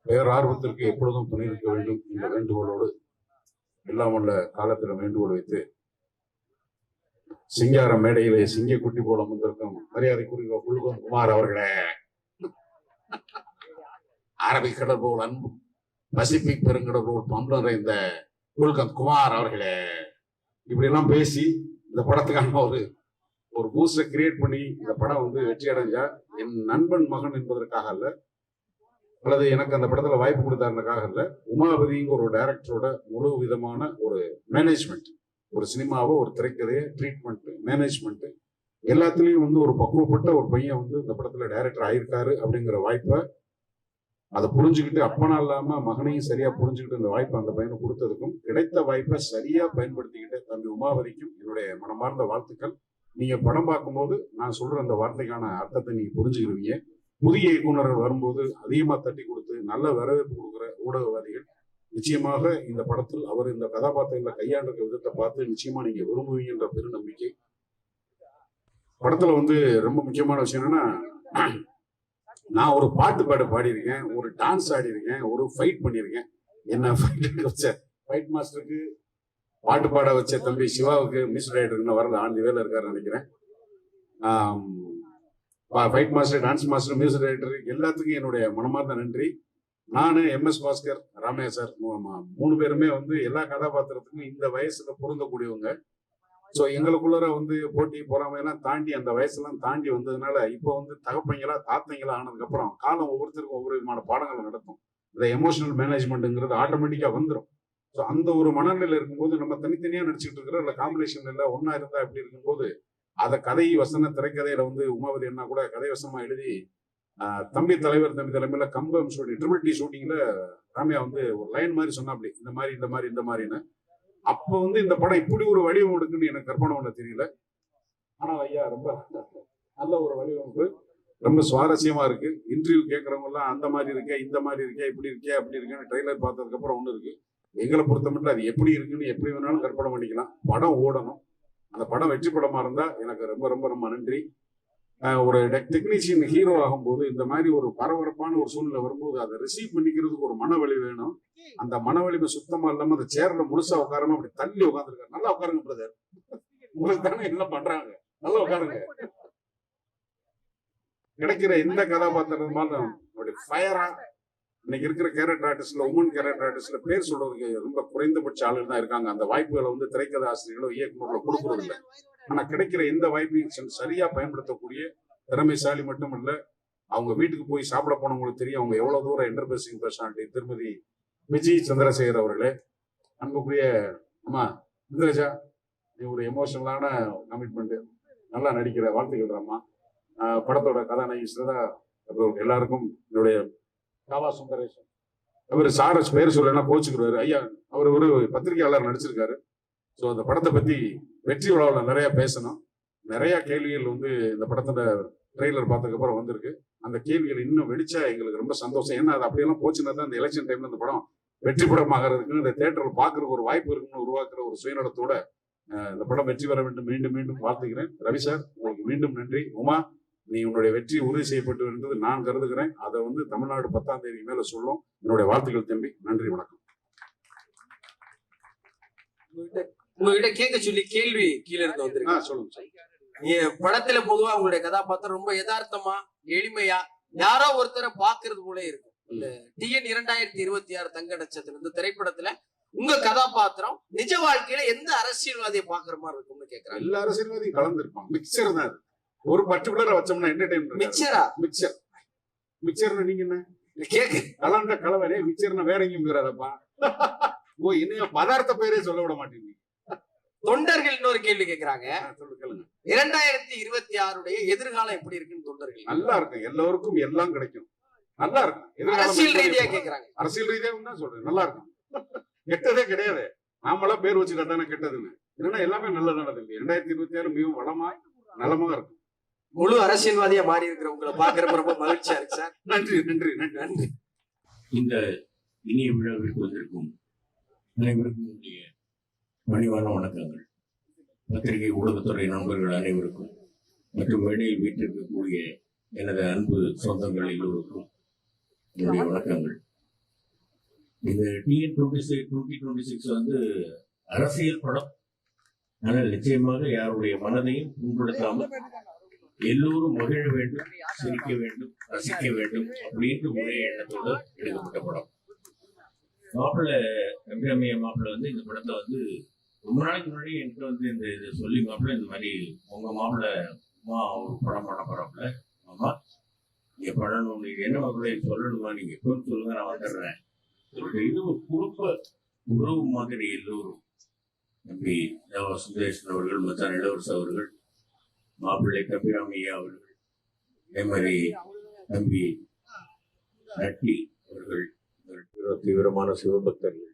பேரார்வத்திற்கு எப்பொழுதும் துணை இருக்க வேண்டும் என்ற வேண்டுகோளோடு எல்லாம் உள்ள காலத்துல வேண்டுகோள் வைத்து சிங்கார மேடையிலே சிங்க குட்டி போல வந்திருக்கும் மரியாதைக்குரிய புல்கன் குமார் அவர்களே, அரபிக்கடல் போல் அன்பு பசிபிக் பெருங்கடல் போல் பம்பம் நிறைந்த புல்கன் குமார் அவர்களே, இப்படி எல்லாம் பேசி இந்த படத்துக்கான ஒரு பூஸ்டை கிரியேட் பண்ணி இந்த படம் வெற்றி அடைஞ்சா என் நண்பன் மகன் என்பதற்காக அல்ல, அல்லது எனக்கு அந்த படத்துல வாய்ப்பு கொடுத்தாருக்காக இல்ல, உமாபதிங்க ஒரு டைரக்டரோட முழு விதமான ஒரு மேனேஜ்மெண்ட், ஒரு சினிமாவை ஒரு திரைக்கதையை ட்ரீட்மெண்ட் மேனேஜ்மெண்ட் எல்லாத்துலயும் ஒரு பக்குவப்பட்ட ஒரு பையன் இந்த படத்துல டைரக்டர் ஆயிருக்காரு அப்படிங்கிற வாய்ப்பை அதை புரிஞ்சுக்கிட்டு அப்பனா இல்லாம மகனையும் சரியா புரிஞ்சுக்கிட்டு இந்த வாய்ப்பை அந்த பையனை கொடுத்ததுக்கும் கிடைத்த வாய்ப்பை சரியா பயன்படுத்திக்கிட்டு தம்பி உமாபதிக்கும் என்னுடைய மனமார்ந்த வாழ்த்துக்கள். நீங்க படம் பார்க்கும்போது நான் சொல்ற அந்த வார்த்தைக்கான அர்த்தத்தை நீங்க புரிஞ்சுக்கிடுவீங்க. புதிய இயக்குநர்கள் வரும்போது அதிகமா தட்டி கொடுத்து நல்ல வரவேற்பு கொடுக்குற ஊடகவாதிகள் நிச்சயமாக இந்த படத்தில் அவர் இந்த கதாபாத்திரங்களை கையாண்ட விதத்தை பார்த்து நிச்சயமா நீங்க விரும்புவீங்கன்ற பெரு நம்பிக்கை. படத்துல ரொம்ப முக்கியமான விஷயம் என்னன்னா, நான் ஒரு பாட்டு பாடியிருக்கேன், ஒரு டான்ஸ் ஆடியிருக்கேன், ஒரு ஃபைட் பண்ணியிருக்கேன். என்ன ஃபைட் வச்ச ஃபைட் மாஸ்டருக்கு பாட்டு பாட வச்ச தம்பி சிவாவுக்கு மியூசிக் டைரக்டர் வரல, ஆண்டு வேலை இருக்காருன்னு நினைக்கிறேன். Fight master, dance master, music director எல்லாத்துக்கும் என்னுடைய மனமார்ந்த நன்றி. நான் MS பாஸ்கர், ராமையா சார் 3 பேருமே எல்லா கதாபாத்திரத்துக்கும் இந்த வயசுல பொருந்தக்கூடியவங்க. ஸோ எங்களுக்குள்ளார போட்டி பொறாமையெல்லாம் தாண்டி அந்த வயசுலாம் தாண்டி வந்ததுனால இப்போ தகப்பைங்களா தாத்தைங்களா ஆனதுக்கப்புறம் காலம் ஒவ்வொருத்தருக்கும் ஒவ்வொரு விதமான பாடங்கள் நடக்கும். இந்த எமோஷனல் மேனேஜ்மெண்ட்டுங்கிறது ஆட்டோமேட்டிக்காக வந்துடும். ஸோ அந்த ஒரு மனநிலையில் இருக்கும்போது நம்ம தனித்தனியாக நடிச்சுட்டு இருக்கிறோம், இல்லை காம்பினேஷன் இல்லை ஒன்றா இருந்தால் இப்படி இருக்கும்போது அதை கதை வசன திரைக்கதையில உமாவதி என்ன கூட கதை வசமா எழுதி தம்பி தலைமையில கம்பம் ஷூட்டிங் ட்ரிபிள் டி ஷூட்டிங்ல ராமையா வந்து ஒரு லைன் மாதிரி சொன்னாப்டி இந்த மாதிரின்னு. அப்போ வந்து இந்த படம் இப்படி ஒரு வடிவம் எடுக்குன்னு எனக்கு கற்பனை பண்ண தெரியல. ஆனா ஐயா ரொம்ப நல்ல ஒரு வடிவமைப்பு, ரொம்ப சுவாரஸ்யமா இருக்கு. இன்டர்வியூ கேட்கறவங்க எல்லாம் அந்த மாதிரி இருக்கே, இந்த மாதிரி இருக்கே, இப்படி இருக்கே, அப்படி இருக்கேன்னு ட்ரெய்லர் பார்த்ததுக்கு அப்புறம் ஒண்ணு இருக்கு. எங்களை பொறுத்த மட்டும் அது எப்படி இருக்குன்னு எப்படி வேணாலும் கற்பனை பண்ணிக்கலாம். படம் ஓடணும். அந்த படம் வெற்றி படமா இருந்தா எனக்கு ரொம்ப ரொம்ப ரொம்ப நன்றி. ஒரு டெக்னீஷியன் ஹீரோ ஆகும்போது இந்த மாதிரி ஒரு பரபரப்பான ஒரு சூழ்நிலை வரும்போது அதை ரிசீவ் பண்ணிக்கிறதுக்கு ஒரு மனவலி வேணும். அந்த மனவலிமை சுத்தமா இல்லாம அந்த சேர்ல முழுசா உட்காராம அப்படி தள்ளி உட்காந்துருக்காரு. நல்லா உட்காருங்க பிரதர், உங்களுக்கு தானே எல்லாம் பண்றாங்க, நல்லா உட்காருங்க. கிடைக்கிற எந்த கதாபாத்திரம் அப்படி ஃபயரா இன்னைக்கு இருக்கிற கேரக்டர் ஆர்டிஸ்ட்ல உமன் கேரக்டர் ஆர்டிஸ்ட்ல பேர் சொல்றதுக்கு ரொம்ப குறைந்தபட்ச ஆளுகள் தான் இருக்காங்க. அந்த வாய்ப்புகளை வந்து திரைக்கதை ஆசிரியர்களோ இயக்குநர்களோ கொடுக்கறது இல்லை. ஆனா கிடைக்கிற எந்த வாய்ப்பையும் சரியா பயன்படுத்தக்கூடிய திறமைசாலி மட்டும் இல்ல, அவங்க வீட்டுக்கு போய் சாப்பிட போனவங்களுக்கு தெரியும் அவங்க எவ்வளவு தூரம் என்டர்பிரைசிங் பர்சனாலிட்டி. திருமதி விஜய் சந்திரசேகர் அவர்களே, அன்புக்குரிய அம்மா இந்திரஜா, ஒரு எமோஷனலான கமிட்மெண்ட், நல்லா நடிக்கிற, வாழ்த்துக்கள் அம்மா. படத்தோட கதாநாயகி ஸ்ரதா எல்லாருக்கும் என்னுடைய காவா சுந்தரேசன். அவர் சாரஸ் பேர் சொல்லலாம் கோச்சுக்கிறாரு ஐயா, அவர் ஒரு பத்திரிகையாளர் நடிச்சிருக்காரு. ஸோ அந்த படத்தை பத்தி வெற்றி விழாவில் நிறைய பேசணும். நிறைய கேள்விகள் வந்து இந்த படத்தோட ட்ரெய்லர் பார்த்ததுக்கு அப்புறம் வந்திருக்கு. அந்த கேள்விகள் இன்னும் வெடிச்சா எங்களுக்கு ரொம்ப சந்தோஷம். ஏன்னா அது அப்படியெல்லாம் போச்சுன்னா தான் இந்த எலெக்ஷன் டைம்ல இந்த படம் வெற்றி படமாகிறதுக்கு இந்த தேட்டரில் பார்க்கறதுக்கு ஒரு வாய்ப்பு இருக்குன்னு உருவாக்குற ஒரு சுயநலத்தோட இந்த படம் வெற்றி பெற வேண்டும் மீண்டும் மீண்டும் வாழ்த்துக்கிறேன். ரவி சார், உங்களுக்கு மீண்டும் நன்றி. உமா, நீ உன்னுடைய வெற்றி உறுதி செய்யப்பட்டு என்றது நான் கருதுகிறேன். அதை வந்து தமிழ்நாடு 10ஆம் தேதி மேல சொல்லும். என்னுடைய வாழ்த்துக்கள் தம்பி, நன்றி, வணக்கம். உங்ககிட்ட கேட்க சொல்லி கேள்வி கீழே இருந்து வந்திருக்கு. சொல்லுங்க. படத்துல பொதுவா உங்களுடைய கதாபாத்திரம் ரொம்ப யதார்த்தமா எளிமையா யாரோ ஒருத்தரை பாக்குறது போல இருக்கும். இந்த TN 2026 தங்க நட்சத்திரம் இந்த திரைப்படத்துல உங்க கதாபாத்திரம் நிஜ வாழ்க்கையில எந்த அரசியல்வாதியை பாக்குற மாதிரி இருக்கும்னு கேக்குறாங்க. எல்லா அரசியல்வாதியும் கலந்துருப்பான். மிக்சர் தான் அது. ஒரு பர்டிகுலரா வச்சோம்னா என்டர்டைன்மெண்ட். மிக்சர்னா நீங்க என்ன கேக்கு கலந்த கலவரே மிக்சர்னா வேற எங்கேயும் போயிடாதப்பா. ஓ, இன்னும் பதார்த்த பேரே சொல்ல விட மாட்டேங்க. தொண்டர்கள் இன்னொரு கேள்வி கேக்குறாங்க. 2026 எதிர்காலம் எப்படி இருக்குன்னு தொண்டர்கள். நல்லா இருக்கும், எல்லோருக்கும் எல்லாம் கிடைக்கும், நல்லா இருக்கும். அரசியல் ரீதியா கேக்குறாங்க. அரசியல் ரீதியா தான் சொல்றேன், நல்லா இருக்கும். கெட்டதே கிடையாது. நாமளா பேர் வச்சுட்டா தானே கெட்டதுன்னு. இல்லைன்னா எல்லாமே நல்லதானது. 2026 மிகவும் வளமா நலமா இருக்கும். முழு அரசியல்வாதியா மாறி இருக்கிற உங்களை பாக்குறப்ப ரொம்ப மகிழ்ச்சியா இருக்கு சார். நன்றி நன்றி நன்றி. இந்த இனிய விழாவிற்கு வந்திருக்கும் அனைவருக்கும் என்னுடைய பணிவான வணக்கங்கள். பத்திரிகை ஊடகத்துறை நண்பர்கள் அனைவருக்கும் மற்றும் வெளியில் வீட்டிற்கக்கூடிய எனது அன்பு சொந்தங்கள் எல்லோருக்கும் என்னுடைய வணக்கங்கள். இந்த TN 2026 வந்து அரசியல் படம். ஆனால் நிச்சயமாக யாருடைய மனதையும் புண்படுத்தாமல் எல்லோரும் மகிழ வேண்டும், சிரிக்க வேண்டும், ரசிக்க வேண்டும் அப்படின்ற ஒரே எண்ணத்தோடு எடுக்கப்பட்ட படம். மாப்பிள்ளை அபிராமியா மாப்பிள்ளை வந்து இந்த படத்தை வந்து ரொம்ப நாளைக்கு முன்னாடி என்கிட்ட வந்து இந்த இது சொல்லி, மாப்பிள்ளை இந்த மாதிரி உங்க மாப்பிள்ளை அம்மா ஒரு படம் பண்ண போறாப்புல, அம்மா நீங்க பண்ணணும், நீங்க என்ன மாப்பிள்ளை சொல்லணுமா, நீங்க எப்போன்னு சொல்லுங்க, நான் வந்துடுறேன் சொல்லிட்டு இது ஒரு குடும்ப உறவு மாதிரி எல்லோரும் தம்பி சுந்தரேசன் அவர்கள், மச்சான் இளவரசு அவர்கள், மாப்பிள்ளை கபிராமையா அவர்கள், அதே மாதிரி தம்பி நட்டி அவர்கள், தீவிரமான சிவபக்தர்கள்,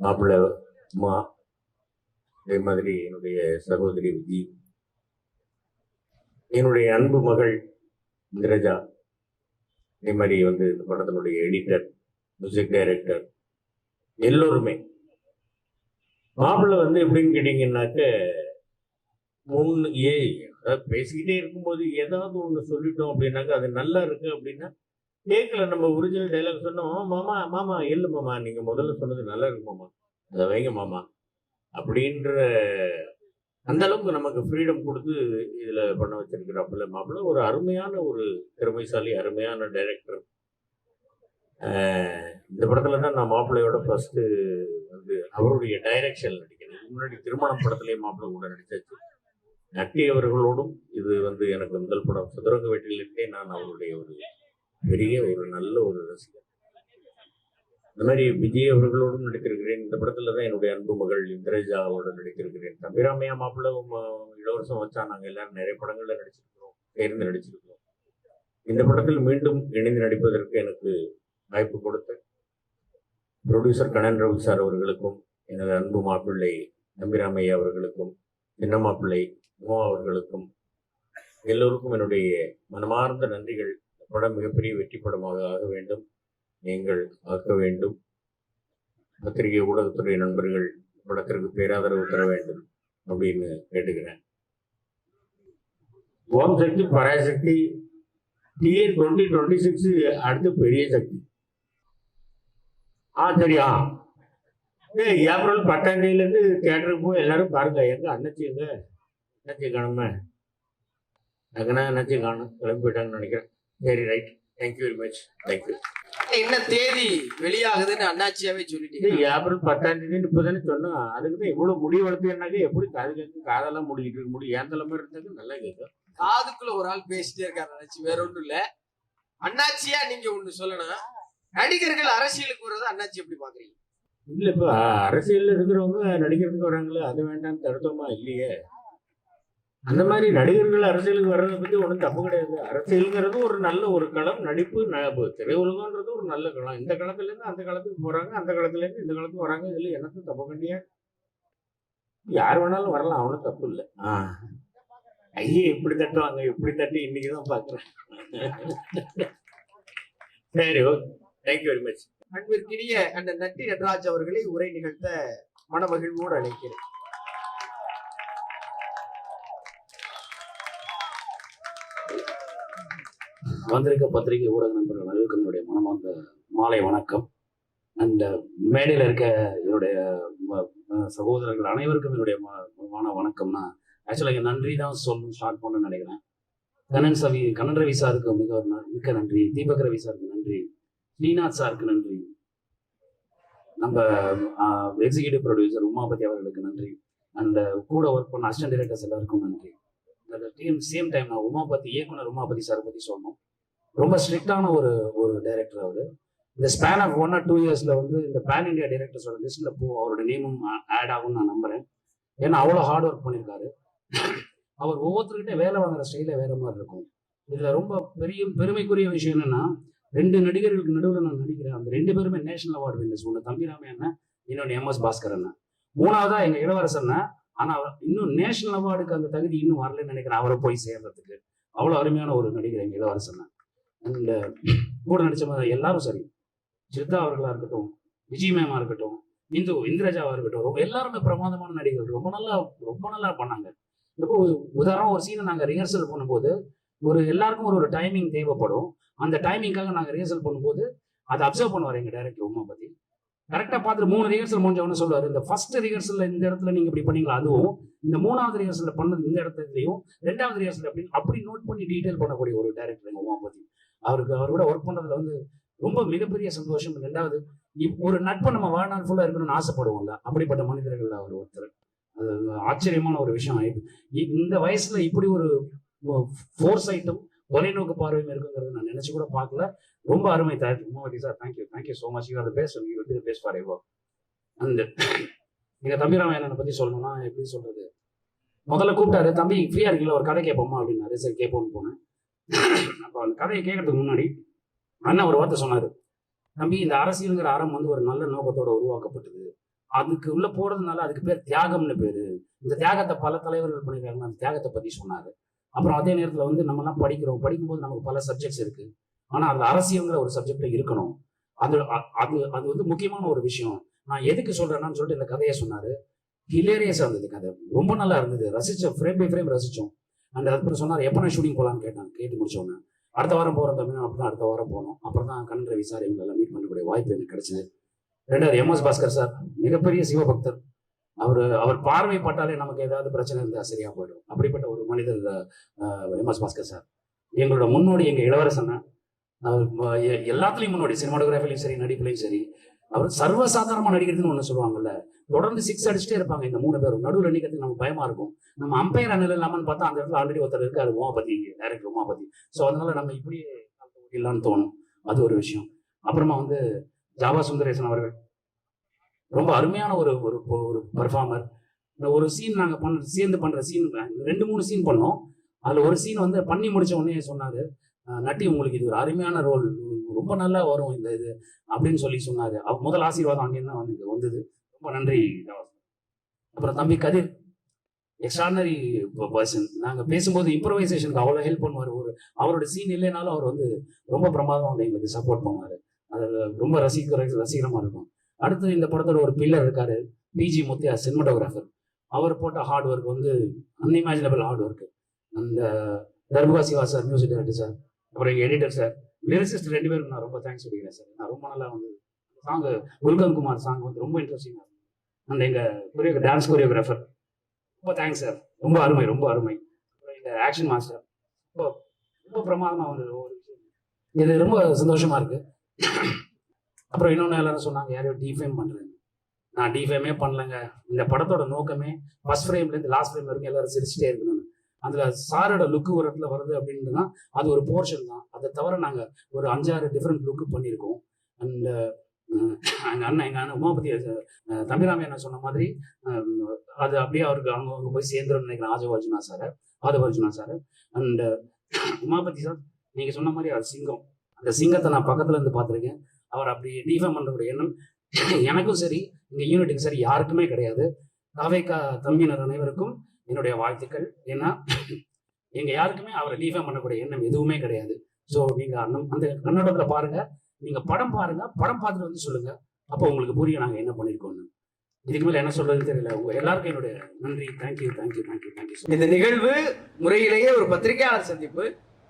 மாப்பிள்ளை அம்மா, அதே மாதிரி என்னுடைய சகோதரி விஜி, என்னுடைய அன்பு மகள் இந்திரஜா, அதே மாதிரி வந்து இந்த படத்தினுடைய எடிட்டர், மியூசிக் டைரக்டர், எல்லோருமே. மாப்பிள்ளை வந்து எப்படின்னு கேட்டீங்கன்னாக்க பேசிக்கிட்டே இருக்கும்போது ஏதாவது ஒண்ணு சொல்லிட்டோம் அப்படின்னாக்க அது நல்லா இருக்கு அப்படின்னா கேட்கல. நம்ம ஒரிஜினல் டைலாக் சொன்னோம், மாமா மாமா இல்ல மாமா நீங்க முதல்ல சொன்னது நல்லா இருக்கு மாமா, அதை வைங்க மாமா அப்படின்ற அந்த அளவுக்கு நமக்கு ஃப்ரீடம் கொடுத்து இதுல பண்ண வச்சிருக்கிறாப்புல மாப்பிள்ள. ஒரு அருமையான ஒரு திறமைசாலி, அருமையான டைரக்டர். இந்த படத்துல தான் நான் மாப்பிள்ளையோட ஃபர்ஸ்ட் வந்து அவருடைய டைரக்ஷன் நடிக்கிறேன். முன்னாடி திருமணம் படத்திலேயே மாப்பிள்ளை கூட நடிச்சாச்சு. நட்டி அவர்களோடும் இது வந்து எனக்கு முதல் படம். சதுரங்க வேட்டையிலிருந்தே நான் அவருடைய ஒரு பெரிய ஒரு நல்ல ஒரு ரசிகர். இந்த மாதிரி விஜய் அவர்களோடும் நடித்திருக்கிறேன். இந்த படத்துல தான் என்னுடைய அன்பு மகள் இந்திரஜாவோட நடித்திருக்கிறேன். தம்பிராமையா மாப்பிள்ளை இளவரசம் வச்சா நாங்கள் எல்லாரும் நிறைய படங்கள்ல நடிச்சிருக்கிறோம், சேர்ந்து நடிச்சிருக்கிறோம். இந்த படத்தில் மீண்டும் இணைந்து நடிப்பதற்கு எனக்கு வாய்ப்பு கொடுத்த ப்ரொடியூசர் கண்ணன் ரவி சார் அவர்களுக்கும், எனது அன்பு மாப்பிள்ளை நம்பிராமையா அவர்களுக்கும், சின்ன மாப்பிள்ளை மோ அவர்களுக்கும், எல்லோருக்கும் என்னுடைய மனமார்ந்த நன்றிகள். இந்த படம் மிகப்பெரிய வெற்றி படமாக ஆக வேண்டும், நீங்கள் ஆக்க வேண்டும். பத்திரிகை ஊடகத்துறை நண்பர்கள் படத்திற்கு பேராதரவு தர வேண்டும் அப்படின்னு கேட்டுக்கிறேன். ஓம் சக்தி பராசக்தி டிஎன் 2026 அடுத்து பெரிய சக்தி. சரியா, ஏப்ரல் 10ஆம் தேதியிலேருந்து தியேட்டருக்கு போய் எல்லாரும் பாருங்க. எங்க அண்ணச்சி காணுமே, அண்ணச்சி காணும், கிளம்பி போயிட்டாங்கன்னு நினைக்கிறேன். சரி, right, thank you very much, thank you. என்ன தேதி வெளியாகுதுன்னு அண்ணாச்சியாவே சொல்லிட்டீங்க. ஏப்ரல் 10ஆம் தேதி இப்பதானே சொன்னோம். அதுக்கு தான் இவ்வளவு முடி வளர்த்துனாக்க எப்படி காது கேட்கும்? காதெல்லாம் முடிக்கிட்டு இருக்க முடியும். ஏன் தலைமை இருந்தாக்க நல்லா கேட்கும். காதுக்குள்ள ஒரு ஆள் பேசிட்டே இருக்காரு அண்ணாச்சி, வேற ஒன்றும் இல்ல. அண்ணாச்சியா நீங்க ஒண்ணு சொல்லணும், நடிகர்கள் அரசியலுக்கு வர்றது அண்ணாச்சி எப்படி பாக்குறீங்க? இல்ல, இப்ப அரசியல்ல இருக்கிறவங்க நடிக்கிறதுக்கு வராங்களே, அது வேண்டாம்னு தடுத்தோமா இல்லையே. அந்த மாதிரி நடிகர்கள் அரசியலுக்கு வர்றதை பத்தி ஒன்றும் தப்பு கிடையாது. அரசியலுங்கிறது ஒரு நல்ல ஒரு களம், நடிப்பு திரையுலகன்றது ஒரு நல்ல களம். இந்த களத்துல இருந்து அந்த களத்துக்கு போறாங்க, அந்த களத்துல இருந்து இந்த களத்துக்கு வராங்க. இதுல எனக்கு தப்பு கண்டியா, யார் வேணாலும் வரலாம், அவனும் தப்பு இல்லை. ஐயே இப்படி தட்டுவாங்க, இப்படி தட்டி இன்னைக்குதான் பாக்குறேன். சரி, ஓகே, தேங்க்யூ வெரி மச். அன்பிற்கினிய அந்த நட்டி நடராஜ் அவர்களை உரை நிகழ்த்த மனமகிழ்வோடு அழைக்கிறேன். வந்திருக்க பத்திரிகை ஊடக நண்பர்கள் அனைவருக்கும் என்னுடைய மனமார்ந்த மாலை வணக்கம். அந்த மேடையில் இருக்க என்னுடைய சகோதரர்கள் அனைவருக்கும் என்னுடைய வணக்கம்னா, ஆக்சுவலாக நன்றி தான் சொல்லணும் ஸ்டார்ட் பண்ணணும்னு நினைக்கிறேன். கண்ணன் ரவி சாருக்கு மிக்க நன்றி, தீபக் ரவி சாருக்கு நன்றி, ஸ்ரீநாத் சாருக்கு நன்றி, நம்ம எக்ஸிகியூட்டிவ் ப்ரொடியூசர் உமாபதி அவர்களுக்கு நன்றி, அந்த கூட ஒர்க் பண்ண அசிஸ்டன்ட் டைரக்டர்ஸ் எல்லாருக்கும் நன்றி. அந்த டீம் சேம் டைம் நான் இயக்குனர் உமாபதி சார் பற்றி சொல்லணும். ரொம்ப ஸ்ட்ரிக்டான ஒரு டைரக்டர் அவர். இந்த ஸ்பேன் ஆஃப் 1 or 2 இயர்ஸ்ல இந்த பேன் இண்டியா டைரக்டர்ஸோட லிஸ்ட்ல அவரோட நேமும் ஆட் ஆகும்னு நான் நம்புறேன். ஏன்னா அவ்வளோ ஹார்ட் ஒர்க் பண்ணியிருக்காரு. அவர் ஒவ்வொருத்தருக்கிட்ட வேலை வாங்குற ஸ்டைல வேற மாதிரி இருக்கும். இதுல ரொம்ப பெருமைக்குரிய விஷயம் என்னன்னா, 2 நடிகர்களுக்கு நடுவில் நான் நடிக்கிறேன். அந்த 2 பேருமே நேஷனல் அவார்டு வின்னர்ஸ். ஒன்று தம்பிராமையா அண்ணன், இன்னொன்று MS பாஸ்கர் அண்ணன். 3வதா எங்க இளவரசர். ஆனா இன்னும் நேஷனல் அவார்டுக்கு அந்த தகுதி இன்னும் வரலன்னு நினைக்கிறேன், அவரை போய் சேர்றதுக்கு. அவ்வளவு அருமையான ஒரு நடிகர் எங்க இளவரசன். அந்த கூட நடிச்ச எல்லாரும் சரி, சித்தா அவர்களா இருக்கட்டும், விஜய் மேமா இருக்கட்டும், இந்திரஜாவா இருக்கட்டும், எல்லாருமே பிரமாதமான நடிகர்கள். ரொம்ப நல்லா பண்ணாங்க. இப்போ உதாரணம், ஒரு சீனை நாங்க ரிஹர்சல் பண்ணும்போது எல்லாருக்கும் ஒரு டைமிங் தேவைப்படும். அந்த டைமிங்காக நாங்க ரிஹர்சல் பண்ணும்போது அதை அப்சர்வ் பண்ணுவார் எங்க டைரக்டர் உமாபதி. கரெக்டாக பார்த்துட்டு 3 ரிஹர்சல் முடிஞ்சவொன்னு சொல்லுவார், இந்த ஃபர்ஸ்ட் ரிஹர்சல் இந்த இடத்துல நீங்க இப்படி பண்ணீங்களா, அதுவும் இந்த 3வது ரிஹர்சல் பண்ணது இந்த இடத்துலையும் 2வது ரிஹர்சல் அப்படி நோட் பண்ணி டீடைல் பண்ணக்கூடிய ஒரு டைரக்டர் எங்க உமாபதி. அவரோட ஒர்க் பண்றதுல ரொம்ப மிகப்பெரிய சந்தோஷம். 2வது, ஒரு நட்பு நம்ம வாழ்நாள் ஃபுல்லா இருக்கணும்னு ஆசைப்படுவோம்ல, அப்படிப்பட்ட மனிதர்கள் அவர் ஒருத்தர். அது ஆச்சரியமான ஒரு விஷயம். இந்த வயசுல இப்படி ஒரு ஃபோர்சைட்டும் தொலைநோக்கு பார்வையும் இருக்குங்கிறது நான் நினைச்சு கூட பார்க்கல. ரொம்ப அருமை Umavathi sir, thank you so much. You are the best for ever. அந்த நீங்க தம்பிராமையனை பத்தி சொல்லணும்னா எப்படி சொல்றது, முதல்ல கூப்பிட்டாரு, தம்பி ஃப்ரீயா இருக்கீங்களா, ஒரு கதை கேட்போமா அப்படின்னாரு. சரி கேட்போம்னு போனேன். அப்போ அந்த கதையை கேட்கறதுக்கு முன்னாடி அண்ணன் ஒரு வார்த்தை சொன்னாரு, தம்பி இந்த அரசியலுங்கிற அறம் ஒரு நல்ல நோக்கத்தோட உருவாக்கப்பட்டது, அதுக்கு உள்ள போறதுனால அதுக்கு பேர் தியாகம்னு பேரு, இந்த தியாகத்தை பல தலைவர்கள் பண்ணிருக்காங்க, அந்த தியாகத்தை பத்தி சொன்னாரு. அப்புறம் அதே நேரத்துல நம்ம எல்லாம் படிக்கும்போது நமக்கு பல சப்ஜெக்ட்ஸ் இருக்கு, ஆனா அதுல அரசியல்ங்கிற ஒரு சப்ஜெக்ட்ல இருக்கணும். அது முக்கியமான ஒரு விஷயம். நான் எதுக்கு சொல்றேன்னு சொல்லிட்டு இந்த கதையை சொன்னாரு. ஹிலேரியஸா இருந்தது கதை, ரொம்ப நல்லா இருந்தது, ரசிச்சோம், ஃப்ரேம் பை ஃப்ரேம் ரசிச்சோம். அந்த அதுக்கப்புறம் சொன்னார், எப்போ நான் ஷூட்டிங் போகலான்னு கேட்டு முடிச்சோன்னு, அடுத்த வாரம் போகிறோம் தமிழ். அப்படிதான் அடுத்த வாரம் போனோம். அப்புறம் தான் கண்ணன் ரவி சார் இவங்களெல்லாம் மீட் பண்ணக்கூடிய வாய்ப்பு எனக்கு கிடைச்சது. 2வது MS பாஸ்கர் சார், மிகப்பெரிய சிவபக்தர். அவர் பார்வை பட்டாலே நமக்கு ஏதாவது பிரச்சனை இருந்தால் சரியா போயிடும். அப்படிப்பட்ட ஒரு மனிதர் MS பாஸ்கர் சார். எங்களோட முன்னோடி எங்க இளவரசன். எல்லாத்துலயும் முன்னோடி, சினிமாட்டோகிராஃபிலையும் சரி, நடிப்புலையும் சரி. அவர் சர்வசாதாரணமா நடிக்கிறதுன்னு ஒண்ணு சொல்லுவாங்கல்ல, தொடர்ந்து 6 அடிச்சுட்டே இருப்பாங்க இந்த 3 பேரும். நடுவில் நிற்கிறதுக்கு நமக்கு பயமா இருக்கும். நம்ம அம்பையர் அண்ணல் இல்லாமன்னு பார்த்தா அந்த இடத்துல ஆல்ரெடி ஒருத்தர் இருக்காரு, உமாபதி, டைரக்டர் உமாபதி. ஸோ அதனால நம்ம இப்படியே ஓட்டிடலான்னு தோணும். அது ஒரு விஷயம். அப்புறமா ஜாவா சுந்தரேசன் அவர்கள் ரொம்ப அருமையான ஒரு பர்ஃபார்மர். இந்த ஒரு சீன் நாங்கள் சேர்ந்து பண்ற சீன் 2-3 சீன் பண்ணோம். அதுல ஒரு சீன் பண்ணி முடிச்ச உடனே சொன்னாரு, நட்டி உங்களுக்கு இது ஒரு அருமையான ரோல், ரொம்ப நல்லா வரும் இந்த இது அப்படின்னு சொல்லி சொன்னாரு. முதல் ஆசீர்வாதம் அங்கேருந்து தான் வந்தது. ரொம்ப நன்றி. அப்புறம் தம்பி கதிர் எக்ஸ்ட்ரானரி பர்சன். நாங்கள் பேசும்போது இம்ப்ரவைசேஷனுக்கு அவ்வளோ ஹெல்ப் பண்ணுவார். அவரோட சீன் இல்லைனாலும் அவர் வந்து ரொம்ப பிரமாதம் வந்து எங்களுக்கு சப்போர்ட் பண்ணுவார். அதில் ரொம்ப ரசிகரமாக இருக்கும். அடுத்து இந்த படத்தோட ஒரு பில்லர் இருக்காரு, பிஜி முத்தியா, சினிமாட்டோகிராஃபர். அவர் போட்ட ஹார்ட் ஒர்க் வந்து அன்இமேஜினபிள் ஹார்ட் ஒர்க். அந்த Darbuka Siva sir, music director sir, அப்புறம் எங்கள் எடிட்டர் சார், லிரிசிஸ்ட் 2 பேருக்கு நான் ரொம்ப தேங்க்ஸ் சொல்லிக்கிறேன் சார். நான் ரொம்ப நல்லா வந்து சாங்கு குல்கன் குமார் சாங் வந்து ரொம்ப இன்ட்ரெஸ்டிங்காக இருக்கும். அந்த எங்கள் டான்ஸ் கொரியோகிராஃபர் ரொம்ப தேங்க்ஸ் சார், ரொம்ப அருமை, ரொம்ப அருமை. அப்புறம் எங்கள் ஆக்ஷன் மாஸ்டர் ரொம்ப ரொம்ப பிரமாதமாக வந்து ஒரு விஷயம், இது ரொம்ப சந்தோஷமா இருக்கு. அப்புறம் இன்னொன்று எல்லாரும் சொன்னாங்க யாரையோ டிஃபேம் பண்ணுறேன். நான் டிஃபேமே பண்ணலைங்க. இந்த படத்தோட நோக்கமே ஃபர்ஸ்ட் ஃப்ரேம்லேருந்து லாஸ்ட் ஃப்ரேம் வரைக்கும் எல்லாரும் சிரிச்சுட்டே இருக்கணும். அதில் சாரோட லுக்கு ஒரு இடத்துல வருது அப்படின்றதுனா அது ஒரு போர்ஷன் தான். அதை தவிர நாங்கள் ஒரு 5-6 டிஃப்ரெண்ட் லுக்கு பண்ணியிருக்கோம். அண்ட் எங்கள் அண்ணன் உமாபதி தம்பிராமே என்ன சொன்ன மாதிரி அது அப்படியே அவருக்கு அவங்க போய் சேர்ந்துடும் நினைக்கிறேன். Aadhav Arjuna sir and Umapathi sir, நீங்கள் சொன்ன மாதிரி அது சிங்கம். அந்த சிங்கத்தை நான் பக்கத்துல இருந்து பார்த்துருக்கேன். அவர் அப்படி டிஃபேம் பண்ணுற எண்ணம் எனக்கும் சரி, இந்த யூனிட்டுக்கு சரி யாருக்குமே கிடையாது. தாவேகா தம்பியினர் அனைவருக்கும் என்னுடைய வாழ்த்துக்கள். ஏன்னா எங்க யாருக்குமே அவரை டிஃபேம் பண்ணக்கூடிய எண்ணம் எதுவுமே கிடையாது. ஸோ நீங்க அந்த கண்ணோட்டத்துல பாருங்க, நீங்க படம் பாருங்க, படம் பார்த்துட்டு வந்து சொல்லுங்க. அப்போ உங்களுக்கு புரியும் நாங்க என்ன பண்ணிருக்கோம்னு. இதுக்கு மேல என்ன சொல்றதுன்னு தெரியல. உங்க எல்லாருக்கும் என்னுடைய நன்றி. தேங்க்யூ. இந்த நிகழ்வு முறையிலேயே ஒரு பத்திரிகையாளர் சந்திப்பு.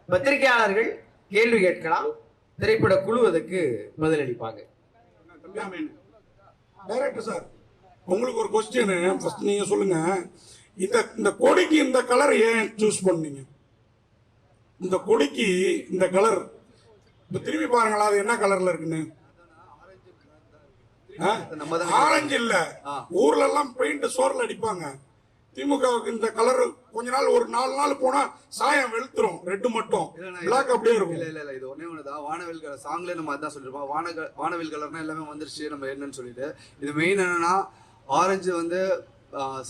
பத்திரிகையாளர்கள் கேள்வி கேட்கலாம், திரைப்பட குழு அதுக்கு பதிலளிப்பாங்க. டைரக்டர் சார், உங்களுக்கு ஒரு கொஸ்டின். ஃபர்ஸ்ட் நீங்க சொல்லுங்க, இந்த கொடிக்கு இந்த கலர் ஏன் சூஸ் பண்ணீங்க? இந்த கொடிக்கு இந்த கலர் இப்ப திரும்பி பாருங்களா, அது என்ன கலர்ல இருக்குன்னு. ஆரஞ்சு இல்ல, ஊர்ல எல்லாம் பெயிண்ட் சோர்ல அடிப்பாங்க. திமுகவுக்கு இந்த கலர் கொஞ்ச நாள், ஒரு 4 நாள் போனா சாயம் வெளுத்துரும், ரெட்டு மட்டும் பிளாக் அப்படியே இருக்கும். இல்ல இது ஒன்னே ஒண்ணுதான். வானவில் கலர் சாங்ல நம்ம அதான் சொல்லிருப்போம். வானவில் கலர்னா எல்லாமே வந்துருச்சு நம்ம என்னன்னு சொல்லிட்டு. இது மெயின் என்னன்னா, ஆரஞ்சு வந்து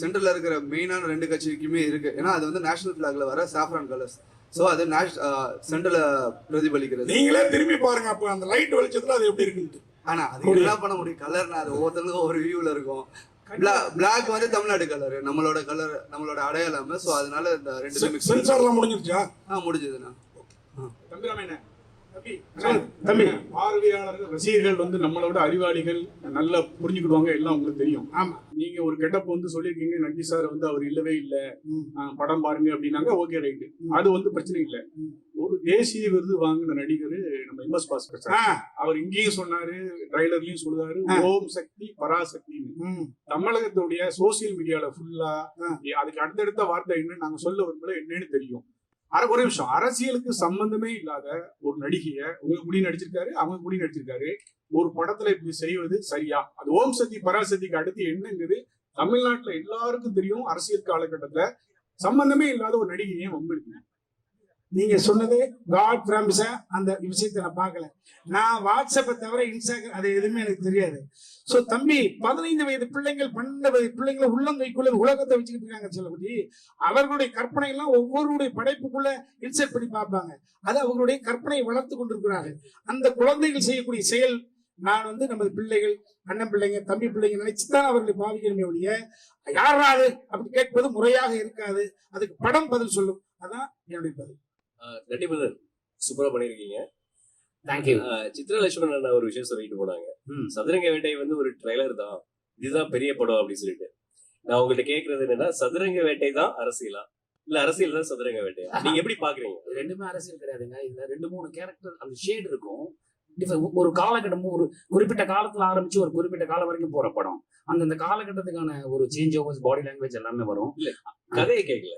சென்ட்ரல்ல இருக்கிற மெயினான 2 கட்சிக்குமே இருக்கு. ஏன்னா அது வந்து நேஷனல் பிளாக்ல வர சாஃப்ரான் கலர்ஸ். சோ அது சென்ட்ரல்ல பிரதிபலிக்கிறது. நீங்களே திரும்பி பாருங்க, அப்ப அந்த லைட் வெளிச்சத்துல அது எப்படி இருக்கு. ஆனா அது என்ன பண்ண முடியும், கலர்னா அது ஒவ்வொருத்தருக்கும் ஒரு வியூல இருக்கும். பிளாக் வந்து தமிழ்நாடு கலர், நம்மளோட கலர், நம்மளோட அடையாளம். சோ அதனால இந்த 2 மிக்ஸ். சென்சார்லாம் முடிஞ்சிருச்சா? முடிஞ்சதுண்ணா. தம்பி, பார்வையாளர்கள் ரசிகர்கள் வந்து நம்மளோட அறிவாளிகள் நல்லா புரிஞ்சுக்கிடுவாங்க, எல்லாம் உங்களுக்கு தெரியும். ஆமா, நீங்க ஒரு கெட்டப் வந்து சொல்லியிருக்கீங்க, நட்டி சார் வந்து அவர் இல்லவே இல்லை, படம் பாருங்க அப்படின்னாங்க. ஓகே, ரைட்டு, அது வந்து பிரச்சனை இல்லை. ஒரு தேசிய விருது வாங்கின நடிகர் நம்ம எம்எஸ் பாஸ்கர் சார், அவர் இங்கேயும் சொன்னாரு, ட்ரைலர்லயும் சொல்றாரு, ஓம் சக்தி பராசக்தி. தமிழகத்துடைய சோசியல் மீடியால ஃபுல்லா அதுக்கு அடுத்தடுத்த வார்த்தை என்னன்னு நாங்க சொல்ல விரும்பல, என்னன்னு தெரியும். ஒரு நிமிஷம், அரசியலுக்கு சம்பந்தமே இல்லாத ஒரு நடிகைய உங்க கூடி நடிச்சிருக்காரு, அவங்க கூடி நடிச்சிருக்காரு, ஒரு படத்துல இப்படி செய்வது சரியா? அது ஓம் சக்தி பராசக்திக்கு அடுத்து என்னங்கிறது தமிழ்நாட்டுல எல்லாருக்கும் தெரியும். அரசியல் காலகட்டத்துல சம்பந்தமே இல்லாத ஒரு நடிகையை வம்பிருக்கு. நீங்க சொன்னது காட் பிராமிஸ அந்த விஷயத்தை நான் பார்க்கல. நான் வாட்ஸ்அப்பை தவிர இன்ஸ்டாகிராம் அது எதுவுமே எனக்கு தெரியாது. சோ தம்பி, 15 வயது பிள்ளைங்கள் 12 வயது பிள்ளைங்களை உள்ளங்கைக்குள்ள உலகத்தை வச்சுக்கிட்டு இருக்காங்க சொல்லப்படி. அவர்களுடைய கற்பனை எல்லாம் ஒவ்வொருடைய படைப்புக்குள்ள இன்சர்ட் பண்ணி பார்ப்பாங்க. அது அவர்களுடைய கற்பனையை வளர்த்து கொண்டிருக்கிறார்கள். அந்த குழந்தைகள் செய்யக்கூடிய செயல், நான் வந்து நமது பிள்ளைகள், அண்ணன் பிள்ளைங்க, தம்பி பிள்ளைங்க நினைச்சுதான் அவர்களை பாவிக்கணுமே ஒழிய யாராவது அப்படி கேட்பது முறையாக இருக்காது. அதுக்கு படம் பதில் சொல்லும். அதான் என்னுடைய பதில். நட்டிபதர் சூப்பரா பண்ணிருக்கீங்க. தேங்க்யூ. சித்ரா லட்சுமணன் ஒரு விஷயம் சொல்லிட்டு போனாங்க, சதுரங்க வேட்டை வந்து ஒரு ட்ரைலர் தான், இதுதான் பெரிய படம் அப்படின்னு சொல்லிட்டு. நான் உங்கள்கிட்ட கேட்கறது என்னன்னா, சதுரங்க வேட்டை தான் அரசியலா, இல்ல அரசியல் தான் சதுரங்க வேட்டையா? நீங்க எப்படி பாக்குறீங்க? ரெண்டுமே அரசியல் கிடையாதுங்க. இதுல 2-3 கேரக்டர் அந்த ஷேட் இருக்கும். ஒரு காலகட்டம், ஒரு குறிப்பிட்ட காலத்துல ஆரம்பிச்சு ஒரு குறிப்பிட்ட காலம் வரைக்கும் போற படம். அந்த காலகட்டத்துக்கான ஒரு சேஞ்ச் ஓவர்ஸ், பாடி லாங்குவேஜ் எல்லாமே வரும். இல்ல, கதையை கேட்கல.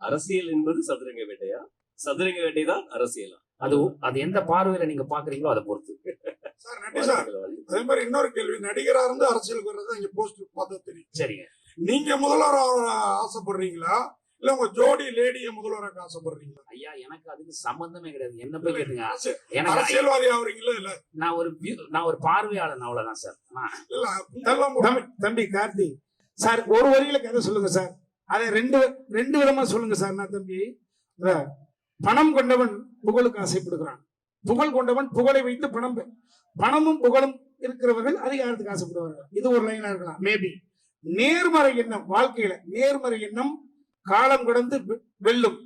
அரசியல் என்பது சதுரங்க வேட்டையா, சதுரங்க வேட்டை தான் அரசியலா? அது எந்த பார்வையில நீங்க பாக்குறீங்களோ அதை பொறுத்து. அதே மாதிரி இன்னொரு கேள்வி, நடிகரா இருந்து அரசியலுக்கு வர்றது இங்க போஸ்ட் பார்த்தா தெரியும். சரிங்க, நீங்க முதல்வர் ஆசைப்படுறீங்களா, இல்ல உங்க ஜோடி லேடிய முதல்வராக ஆசைப்படுறீங்களா? ஐயா, எனக்கு அதுக்கு சம்பந்தமே கிடையாது. என்ன போய் கேட்டுங்க. அரசியல்வாதி ஆகுறீங்களா? இல்ல, நான் ஒரு பார்வையாளன், அவ்வளவுதான் சார். தம்பி கார்த்தி சார், ஒரு வரியில கதை சொல்லுங்க சார். அதை ரெண்டு விதமா சொல்லுங்க சார். நான் தம்பி, பணம் கொண்டவன் புகழுக்கு ஆசைப்படுகிறான். புகழ் கொண்டவன் புகழை வைத்து பணமும் புகழும் இருக்கிறவர்கள் அதிகாரத்துக்கு ஆசைப்படுவார்கள். இது ஒரு லைனா இருக்கலாம். மேபி நேர்மறை எண்ணம், வாழ்க்கையில நேர்மறை எண்ணம் காலம் கடந்து வெல்லும்.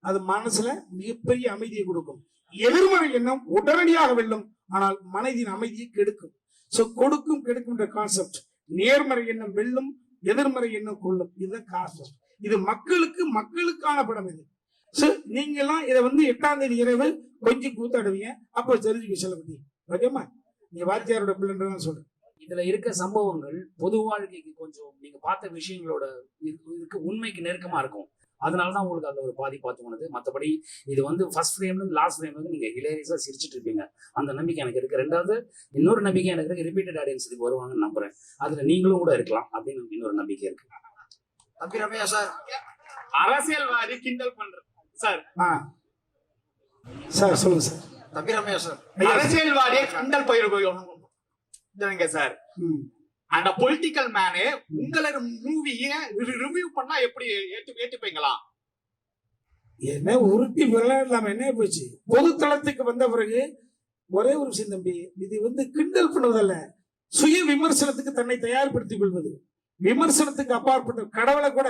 அது மனசுல மிகப்பெரிய அமைதியை கொடுக்கும். எதிர்மறை எண்ணம் உடனடியாக வெல்லும், ஆனால் மனதின் அமைதியை கெடுக்கும். சோ கொடுக்கும் கெடுக்கும் கான்செப்ட். நேர்மறை எண்ணம் வெல்லும், எதிர்மறை எண்ணம் கொள்ளும். இதுதான் கான்செப்ட். இது மக்களுக்கான படம். இது நீங்க எல்லாம் இதை 8ஆம் தேதி இரவு கொஞ்சம் கூத்தாடுவீங்க. அப்ப தெரிஞ்சுக்க சொல்ல பத்தி ஓகேமா? நீங்க வாத்தியாரோட பிள்ளைன்றதான் சொல்றேன். இதுல இருக்க சம்பவங்கள் பொது வாழ்க்கைக்கு கொஞ்சம் நீங்க பார்த்த விஷயங்களோட இதுக்கு உண்மைக்கு நெருக்கமா இருக்கும். அதனாலதான் உங்களுக்கு அதுல ஒரு பாதிப்பா தோணுது. மற்றபடி இது ஃபர்ஸ்ட் ஃப்ரேம்ல லாஸ்ட் ஃப்ரேம் நீங்க ஹிலேரியஸா சிரிச்சிட்டு இருப்பீங்க. அந்த நம்பிக்கை எனக்கு இருக்கு. ரெண்டாவது இன்னொரு நம்பிக்கை எனக்கு இருக்கு, ரிப்பீட்டட் ஆடியன்ஸ் இதுக்கு வருவாங்கன்னு நம்புறேன். அதுல நீங்களும் கூட இருக்கலாம் அப்படின்னு இன்னொரு நம்பிக்கை இருக்கு. தம்பி ரம்யா சார், அரசியல்வாதி கிண்டல் பண்ற சார். சார் சொல்லுங்க சார். தம்பி ரம்யா சார், அரசியல்வாதியை கிண்டல் பயிர் சார். அந்த பொலிட்டிக்கல் மேனு உங்களோட மூவிய ரிவ்யூ பண்ணா எப்படி ஏற்றுப்பீங்களா? என்ன உருட்டி விளையாடலாம என்ன போச்சு? பொது தளத்துக்கு வந்த பிறகு ஒரே ஒரு விஷயம் தம்பி, இது கிண்டல் பண்ணுவதல்ல, சுய விமர்சனத்துக்கு தன்னை தயார்படுத்திக் கொள்வது. விமர்சனத்துக்கு அப்பாற்பட்ட கடவுளை கூட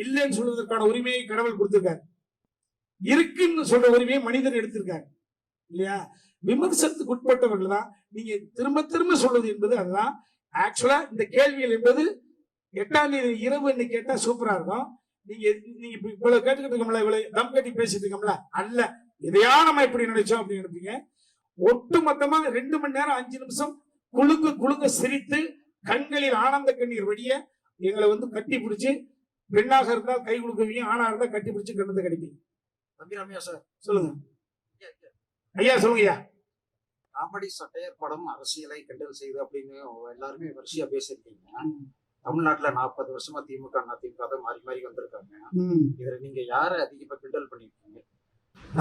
இல்லைன்னு சொல்வதற்கான உரிமையை கடவுள் கொடுத்திருக்காரு. இருக்குன்னு சொல்ற உரிமையை மனிதன் எடுத்திருக்காரு இல்லையா? விமர்சனத்துக்கு உட்பட்டவர்கள் தான் நீங்க திரும்ப திரும்ப சொல்வது என்பது. அதுதான் ஆக்சுவலா இந்த கேள்விகள் என்பது 8ஆம் தேதி இரவு கேட்டா சூப்பரா இருக்கும். நீங்க இவ்வளவு கேட்டுக்கிட்டு இருக்கோம்ல, இவ்வளவு தம் கட்டி பேசிட்டு இருக்கோம்ல, அல்ல எதையா நம்ம எப்படி நினைச்சோம் அப்படின்னு நினைப்பீங்க. ஒட்டு மொத்தமா 2 மணி நேரம் 5 நிமிஷம் குழுங்க சிரித்து கண்களில் ஆனந்த கண்ணீர் வடிய எங்களை கட்டி பிடிச்சு, பெண்ணாக இருந்தால் கை கொடுக்குவீங்க, ஆணா இருந்தா கட்டி பிடிச்சு கண்ணத்தை கடிப்பீங்க. தம்பி ரம்யா சார் சொல்லுங்க ஐயா. சொல்லுங்க ஐயா. காமெடி சட்டையர் படம் அரசியலை கிண்டல் செய்து அப்படின்னு எல்லாருமே வரிசையா பேசியிருக்கீங்க. தமிழ்நாட்டுல 40 வருஷமா திமுக அதிமுக தான் மாறி மாறி வந்திருக்காங்க. இதுல நீங்க யார அதிகமா கிண்டல் பண்ணிருக்கீங்க?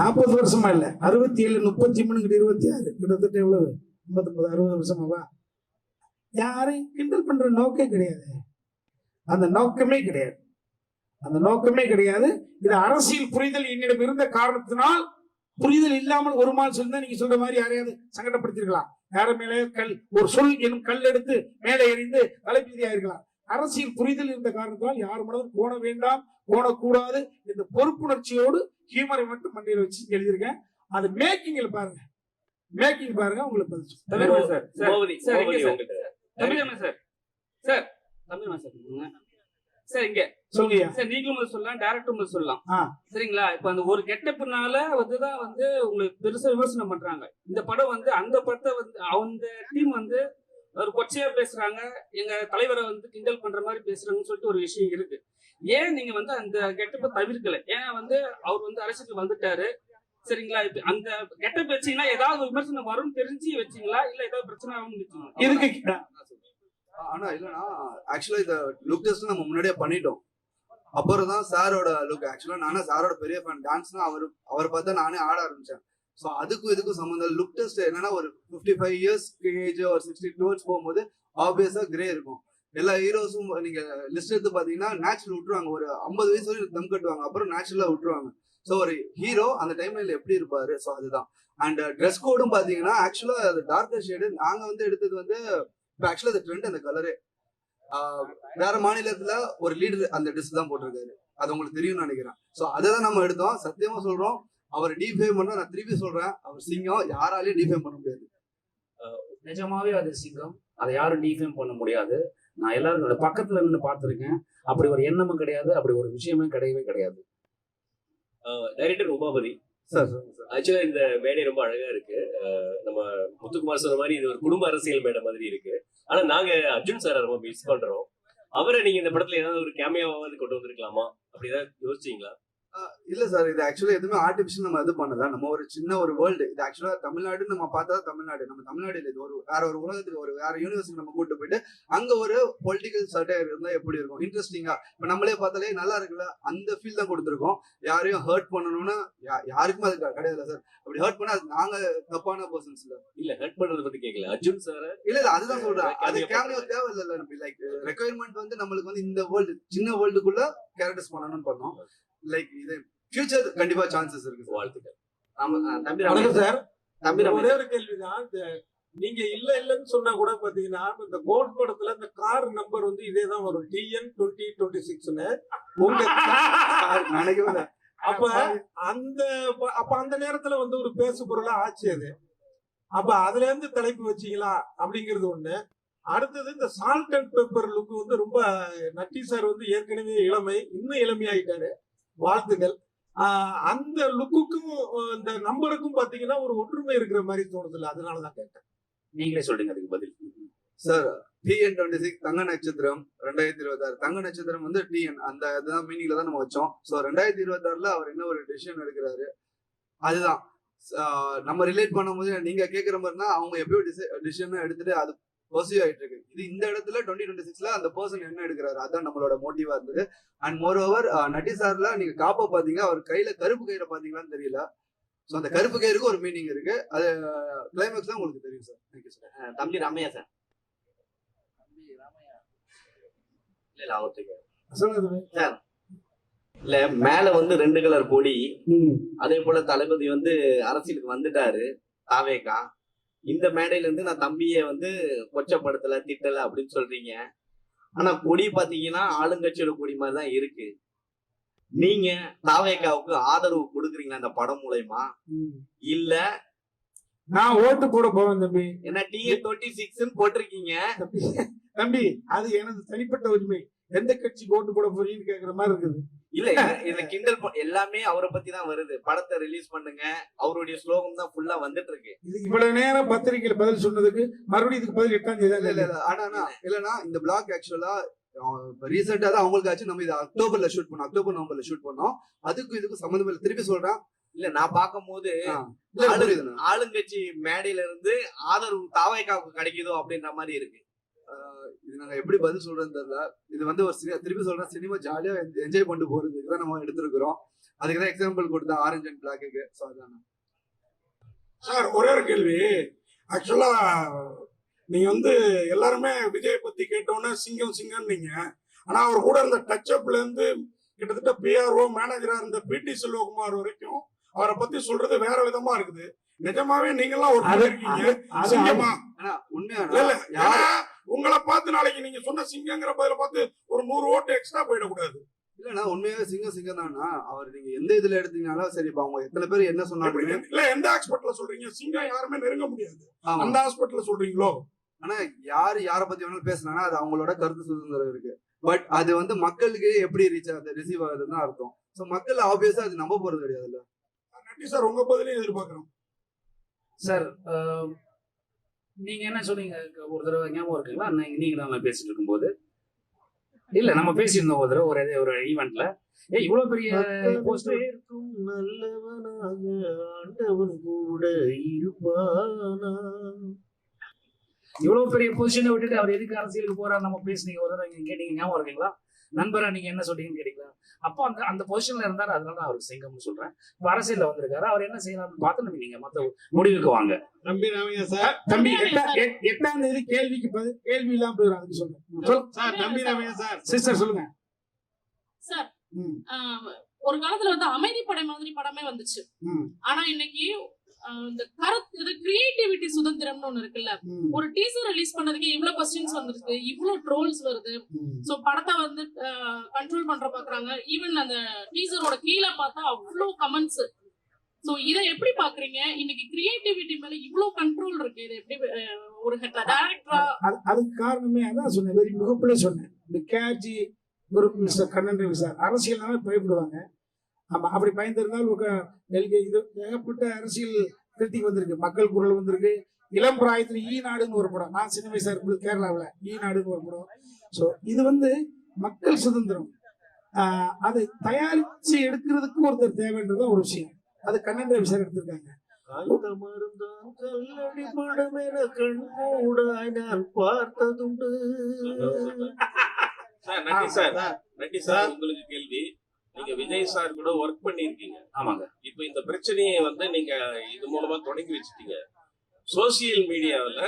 40 வருஷமா இல்ல, 67 33 26 கிட்டத்தட்ட எவ்வளவு 59 60 வருஷமாவா? யாரையும் கிண்டல் பண்ற நோக்கே கிடையாது. அந்த நோக்கமே கிடையாது. இது அரசியல் புரிதல் என்னிடம் இருந்த காரணத்தினால், புரிதல் இல்லாமல் ஒரு மால் சொல்லிதான் நீங்க சொல்ற மாதிரி யாரையாவது சங்கடப்படுத்திருக்கலாம். யார மேலே ஒரு சொல் எனும் கல் எடுத்து மேலே எறிந்து தலைப்பீதியா இருக்கலாம். அரசியல் புரிதல் இருந்த காரணத்தால் யார் மனதும் கோண வேண்டாம், கோணக்கூடாது இந்த பொறுப்புணர்ச்சியோடு ஹியூமரை மட்டும் மண்டையில் வச்சு எழுதியிருக்கேன். அது மேக்கிங்ல பாருங்க, உங்களுக்கு சார் இங்க சொல்லுங்க சார். நீங்களும் சொல்லலாம், டைரக்டரும் சொல்லலாம். சரிங்களா? இப்ப அந்த ஒரு கெட்டப்புனால தான் உங்களுக்கு பெருசா விமர்சனம் பண்றாங்க. இந்த படம் அந்த படத்தை அந்த டீம் ஒரு கொச்சையா பேசுறாங்க, எங்க தலைவரை கிண்டல் பண்ற மாதிரி பேசுறாங்கன்னு சொல்லிட்டு ஒரு விஷயம் இருக்கு. ஏன் நீங்க அந்த கெட்டப்பை தவிர்க்கல? ஏன்னா அவர் அரசியலுக்கு வந்துட்டாரு. சரிங்களா? இப்ப அந்த கெட்டப் வச்சீங்கன்னா ஏதாவது விமர்சனம் வரும்னு தெரிஞ்சு வச்சீங்களா, இல்ல ஏதாவது பிரச்சனை ஆகும்னு வச்சீங்களா? ஆனா இல்லன்னா ஆக்சுவலா இந்த லுக் டெஸ்ட் நம்ம முன்னாடியே பண்ணிட்டோம். அப்புறம் தான் சாரோட லுக். ஆக்சுவலா நானே சாரோட பெரிய ஃபேன். டான்ஸ்னா அவர் பார்த்தா நானே ஆட ஆரம்பிச்சேன். ஸோ அதுக்கும் இதுக்கும் சம்மந்தம். லுக் டெஸ்ட் என்னன்னா ஒரு 55 இயர்ஸ் ஏஜ் ஒரு 60 டுவர்ட்ஸ் போகும்போது ஆப்வியஸா கிரே இருக்கும். எல்லா ஹீரோஸும் நீங்க லிஸ்ட் எடுத்து பாத்தீங்கன்னா நேச்சுரல் விட்டுருவாங்க. ஒரு 50 வயசு வரைக்கும் தம் கட்டுவாங்க, அப்புறம் நேச்சுரலா விட்டுருவாங்க. ஸோ ஒரு ஹீரோ அந்த டைம்ல எப்படி இருப்பாரு? ஸோ அதுதான். அண்ட் ட்ரெஸ் கோடும் பாத்தீங்கன்னா ஆக்சுவலா அது டார்க்கர் ஷேடு. நாங்க எடுத்தது ஆக்சுவலா அந்த ட்ரெண்ட், அந்த கலரு வேற மாநிலத்துல ஒரு லீடர் அந்த ட்ரெஸ் தான் போட்டிருக்காரு. அது உங்களுக்கு தெரியும்னு நினைக்கிறேன். ஸோ அதை தான் நம்ம எடுத்தோம். சத்தியமா சொல்றோம், அவர் டிஃபேம் பண்ண, நான் திருப்பி சொல்றேன், அவர் சிங்கம், யாராலையும் டிஃபேம் பண்ண முடியாது. நிஜமாவே அது சிங்கம், அதை யாரும் டிஃபேம் பண்ண முடியாது. நான் எல்லாரும் பக்கத்துல நின்று பார்த்திருக்கேன். அப்படி ஒரு எண்ணமும் கிடையாது, அப்படி ஒரு விஷயமே கிடையவே கிடையாது. டைரக்டர் உமாபதி சார், ஆக்சுவலா இந்த மேடை ரொம்ப அழகா இருக்கு. நம்ம முத்துக்குமார் சொன்ன மாதிரி இது ஒரு குடும்ப அரசியல் மேடை மாதிரி இருக்கு. ஆனா நாங்க அர்ஜுன் சாரை ரொம்ப மிஸ் பண்றோம். அவரை நீங்க இந்த படத்துல ஏதாவது ஒரு கேமியாவாவது கொண்டு வந்திருக்கலாமா? அப்படிதான் யோசிச்சீங்களா? இல்ல சார், இது ஆக்சுவலா எதுவுமே ஆர்டிபிஷியல் நம்ம இது பண்ணல. நம்ம ஒரு சின்ன ஒரு வேர்ல்டு. இது ஆக்சுவலா தமிழ்நாடு நம்ம பார்த்தா தமிழ்நாடு, நம்ம தமிழ்நாடு இல்லை, இது ஒரு வேற ஒரு உலகத்துக்கு, ஒரு வேற யூனிவர்சிட்டி நம்ம கூட்டு போயிட்டு அங்க ஒரு பொலிட்டிக்கல் சட்டையர் இருந்தா எப்படி இருக்கும், இன்ட்ரெஸ்டிங்கா. இப்ப நம்மளே பார்த்தாலே நல்லா இருக்குல்ல, அந்த ஃபீல் தான் கொடுத்துருக்கோம். யாரையும் ஹர்ட் பண்ணணும்னா யாருக்குமே அது கிடையாது சார். அப்படி ஹர்ட் பண்ணா நாங்க தப்பான பர்சன்ஸ் இல்ல. ஹர்ட் பண்றத பத்தி கேட்கல அர்ஜுன் சார். இல்ல அதுதான் சொல்றேன், அது கேமியோ தேவை இல்ல. லைக் ரெக்குயர்மெண்ட் நம்மளுக்கு இந்த வேர்ல்டு, சின்ன வேர்ல்டுக்குள்ள கேரக்டர்ஸ் பண்ணணும்னு பண்ணோம். லைக் இது ஃபியூச்சர் கண்டிப்பா சான்சஸ் இருக்கு. வாழ்த்துக்கள். தம்பி வணக்கம் சார். தம்பி ஒரே ஒரு கேள்விதான். இந்த நீங்க இல்லன்னு சொன்னா கூட பாத்தீங்கன்னா இந்த கோட் படத்துல இந்த கார் நம்பர் வந்து இதேதான் வரும், TN 2026ன்னு. உங்க நினைக்கவே அப்ப அந்த நேரத்துல வந்து ஒரு பேசு பொருளா ஆச்சு அது. அப்ப அதுல இருந்து தலைப்பு வச்சீங்களா அப்படிங்கிறது ஒண்ணு. அடுத்தது இந்த சால்ட் அண்ட் பேப்பர் லுக் வந்து ரொம்ப நட்டி சார் வந்து ஏற்கனவே இளமை, இன்னும் இளமையாயிட்டாரு, வாழ்த்துக்கள். அந்த லுக்குக்கும் இந்த நம்பருக்கும் பாத்தீங்கன்னா ஒரு ஒற்றுமை இருக்கிற மாதிரி தோணுதுல்ல, அதனாலதான் கேட்டேன். நீங்களே சொல்லுங்க அதுக்கு பதில். சார் TN 26 தங்க நட்சத்திரம் 2026 தங்க நட்சத்திரம் வந்து TN அந்த இதுதான் மீனிங்ல தான் நம்ம வச்சோம். ஸோ 2026ல அவர் என்ன ஒரு டிசிஷன் எடுக்கிறாரு அதுதான் நம்ம ரிலேட் பண்ணும்போது நீங்க கேட்குற மாதிரினா அவங்க எப்பயோ டிசிஷன் எடுத்துட்டு அது பர்சியூ ஆயிட்டு இருக்கு. இது இந்த இடத்துல 2026ல அந்த பர்சன் என்ன எடுக்கிறாரு அதான் நம்மளோட மோட்டிவா இருந்தது. அண்ட் மோர் ஓவர் நட்டி சார்ல நீங்க காப்பா பாத்தீங்க, அவர் கையில கருப்பு கயிறை பாத்தீங்களான்னு தெரியல. ஸோ அந்த கருப்பு கயிறுக்கு ஒரு மீனிங் இருக்கு, அது கிளைமேக்ஸ் தான் உங்களுக்கு தெரியும் சார். Thank you sir. தம்பி ரம்யா சார். இல்ல அவருக்கு சார் இல்ல மேல வந்து 2 கலர் கொடி, அதே போல தளபதி வந்து அரசியலுக்கு வந்துட்டாரு தாவேகா. இந்த மேடையில இருந்து நான் தம்பியை வந்து கொச்சப்படுத்தல திட்டல அப்படின்னு சொல்றீங்க. ஆனா கொடி பாத்தீங்கன்னா ஆளுங்கட்சியோட கொடி மாதிரி தான் இருக்கு. நீங்க தாவேகாவுக்கு ஆதரவு கொடுக்குறீங்களா அந்த படம் மூலமா? இல்ல நான் ஓட்டு போட போவேன் தம்பி. என்ன TN 26 போட்டிருக்கீங்க தம்பி, அது எனது தனிப்பட்ட உரிமை. எந்த கட்சிக்கு ஓட்டு போட போறீங்கன்னு கேக்குற மாதிரி இருக்குது. இல்ல இந்த கிண்டல் எல்லாமே அவரை பத்தி தான் வருது. படத்தை ரிலீஸ் பண்ணுங்க, அவருடைய ஸ்லோகம் தான் ஃபுல்லா வந்துட்டு இருக்கு. இதுக்கு இவ்வளவு நேரம் பத்திரிகையில பதில் சொன்னதுக்கு மறுபடியும் இதுக்கு பதில் 8ஆம் தேதி. ஆனா இல்லன்னா இந்த பிளாக் ஆக்சுவலா ரீசெண்டா தான் அவங்களுக்கு ஆச்சு. நம்ம இது அக்டோபர்ல ஷூட் பண்ணோம், அக்டோபர் நவம்பர்ல ஷூட் பண்ணோம். அதுக்கும் இதுக்கும் சம்மந்தம் இல்லை. திருப்பி சொல்றேன், இல்ல நான் பார்க்கும் போது ஆளுங்கட்சி மேடையில இருந்து ஆதரவு தாவேகாவுக்கு கிடைக்குதோ அப்படின்ற மாதிரி இருக்கு. இது நாங்க எப்படி பதில் சொல்றதுன்னு தெரியல. இது வந்து ஒரு திருப்பி சொல்றேன், சினிமா ஜாலியா என்ஜாய் பண்ணிட்டு போறதுக்கு தான் நம்ம எடுத்திருக்கிறோம். அதுக்கு தான் எக்ஸாம்பிள் கொடுத்தேன் ஆரஞ்சு அண்ட் பிளாக்கு. ஸோ அதான் சார். ஒரே ஒரு கேள்வி. ஆக்சுவலா நீங்க வந்து எல்லாருமே விஜய் பத்தி கேட்டோன்னே சிங்கம் சிங்கம் நீங்க. ஆனா அவர் கூட இருந்த டச்அப்ல இருந்து கிட்டத்தட்ட PRO மேனேஜரா இருந்த PT செல்வகுமார் வரைக்கும் அவரை பத்தி சொல்றது வேற விதமா இருக்குது. நிஜமாவே நீங்க எல்லாம் ஒரு இருக்கீங்க சிங்கமா? உங்களை பார்த்து நாளைக்கு நீங்க சொன்ன சிங்கங்கிற பதில பார்த்து ஒரு 100 ஓட்டு எக்ஸ்ட்ரா போயிடக்கூடாது. இல்லன்னா உண்மையாவே சிங்கம் தானா அவர்? நீங்க எந்த இதுல எடுத்தீங்கனாலும் சரி, இப்ப அவங்க எத்தனை பேர் என்ன சொன்னாங்க இல்ல எந்த ஹாஸ்பிட்டல்ல சொல்றீங்க சிங்கம் யாருமே நெருங்க முடியாது, அந்த ஹாஸ்பிட்டல்ல சொல்றீங்களோ? ஆனா யார பத்தி வேணாலும் பேசினா அது அவங்களோட கருத்து சுதந்திரம் இருக்கு. பட் அது வந்து மக்களுக்கு எப்படி ரிசீவ் ஆகுதுன்னு அர்த்தம். சோ மக்கள் ஆப்வியஸா அது நம்ப போறது கிடையாதுல்ல. நன்றி சார், உங்க பதிலையும் எதிர்பார்க்கிறோம் சார். நீங்க என்ன சொன்னீங்க ஒரு தடவை ஞாபகம் இருக்குங்களா? நீங்க நம்ம பேசிட்டு இருக்கும்போது இல்ல நம்ம பேசியிருந்தோம் ஒரு தடவை ஒரு ஈவெண்ட்ல. இவ்வளவு பெரிய போஸ்டர் இருக்கும் நல்லவனாக ஆண்டவன் கூட இருப்பானா, இவ்வளவு பெரிய பொசிஷனை விட்டுட்டு அவர் எதுக்கு அரசியலுக்கு போறாரு நம்ம பேசுனீங்க ஒரு தடவை கேட்டீங்க, ஞாபகம் இருக்குங்களா? நண்பரா நீங்க என்ன சொல்றீங்கன்னு கேட்டீங்களா? அப்போ அந்த பொசிஷன்ல இருந்தாரு, அதனால அவருக்கு சிங்கம்னு சொல்றேன். இப்ப அரசியல்ல வந்திருக்காரு, அவர் என்ன செய்யலாம்னு பார்த்து நீங்க மத்த முடிவுக்கு வாங்க. தம்பி ராமையா சார். தம்பி 8ஆம் தேதி கேள்விக்கு பதில் கேள்வி இல்லாம போயிடும் சொல்லுங்க சார். தம்பி ராமையா சார். சிஸ்டர் சொல்லுங்க சார். ஒரு காலத்துல வந்து அமைதி படை மாதிரி படமே வந்துச்சு. ஆனா இன்னைக்கு இந்த கருத்து கிரியேட்டிவிட்டி சுதந்திரம்னு ஒண்ணு இருக்குல்ல. ஒரு டீசர் ரிலீஸ் பண்ணதுக்கே இவ்வளவு கொஸ்டின்ஸ் வந்துருக்கு, இவ்வளவு ட்ரோல்ஸ் வருது. சோ படத்தை வந்து கண்ட்ரோல் பண்ற பாக்குறாங்க. ஈவன் அந்த டீசரோட கீழே பார்த்தா அவ்வளவு கமெண்ட்ஸ். சோ இதை எப்படி பாக்குறீங்க? இன்னைக்கு கிரியேட்டிவிட்டி மேல இவ்வளவு கண்ட்ரோல் இருக்கு, இது எப்படி ஒரு டைரக்டரா? அதுக்கு காரணமே அதான் சொன்னேன், வெரி முகப்பிலே சொன்னேன். இந்த கேஜி குரு மிஸ்டர் கண்ணன் ரவி சார் அரசியல்னால பயப்படுவாங்க. ஆமா, அப்படி பயந்திருந்தால் இது ஏகப்பட்ட அரசியல் கிருத்திக்கு வந்திருக்கு, மக்கள் குரல் வந்திருக்கு. இளம் பிராயத்துல ஈநாடுன்னு ஒரு படம், நான் சின்ன வயசா இருக்கும்போது கேரளாவில் ஈநாடுன்னு ஒரு படம். ஸோ இது வந்து மக்கள் சுதந்திரம். அதை தயாரிச்சு எடுக்கிறதுக்கு ஒருத்தர் தேவைன்றதான் ஒரு விஷயம். அது கண்ணன் ரவி சார் எடுத்திருக்காங்க. பார்த்ததுண்டு. நன்றி சார். உங்களுக்கு கேள்வி, நீங்க விஜய் சார் கூட ஒர்க் பண்ணிருக்கீங்க. ஆமாங்க. இப்ப இந்த பிரச்சனையை வந்து நீங்க இது மூலமா தொடங்கி வச்சுட்டீங்க. சோசியல் மீடியாவில்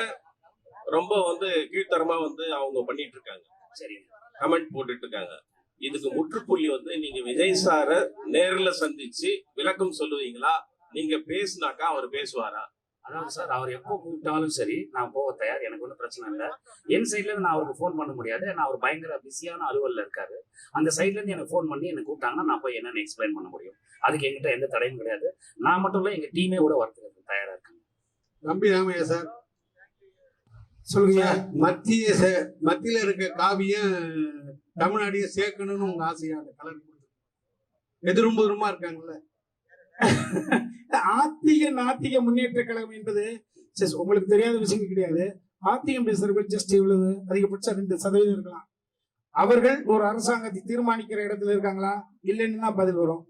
ரொம்ப வந்து கீழ்த்தரமா வந்து அவங்க பண்ணிட்டு இருக்காங்க, சரி, கமெண்ட் போட்டுட்டு இருக்காங்க. இதுக்கு முற்றுப்புள்ளி வந்து நீங்க விஜய் சாரை நேரில் சந்திச்சு விளக்கம் சொல்லுவீங்களா, நீங்க பேசுனாக்கா அவர் பேசுவாரா? அதாவது சார் அவர் எப்போ கூப்பிட்டாலும் சரி நான் போக தயார், எனக்கு ஒன்றும் பிரச்சனை இல்லை. என் சைட்ல இருந்து நான் அவருக்கு ஃபோன் பண்ண முடியாது, நான் அவர் பயங்கர பிஸியான அலுவலில் இருக்காரு. அந்த சைட்ல இருந்து எனக்கு ஃபோன் பண்ணி எனக்கு கூப்பிட்டாங்கன்னா நான் போய் என்னன்னு எக்ஸ்பிளைன் பண்ண முடியும். அதுக்கு என்கிட்ட எந்த தடையும் கிடையாது. நான் மட்டும் இல்லை, எங்க டீமே கூட வரதுக்கு தயாரா இருக்காங்க. நம்பி ராமையா சார் சொல்லுங்க. மத்தியில இருக்க காவியம் தமிழ்நாட்டையே சேர்க்கணும்னு உங்க ஆசையா? அந்த கலர் எதிரும் இருக்காங்கல்ல. ஆத்திக நாத்திக முன்னேற்ற கழகம் என்பது உங்களுக்கு தெரியாத விஷயம் கிடையாது. ஆத்திகம் பேசுறவர்கள் ஜஸ்ட் இவ்வளவு அதிகபட்சம் 2% இருக்கலாம். அவர்கள் ஒரு அரசாங்கத்தை தீர்மானிக்கிற இடத்துல இருக்காங்களா இல்லைன்னு தான் பதில் வரும்.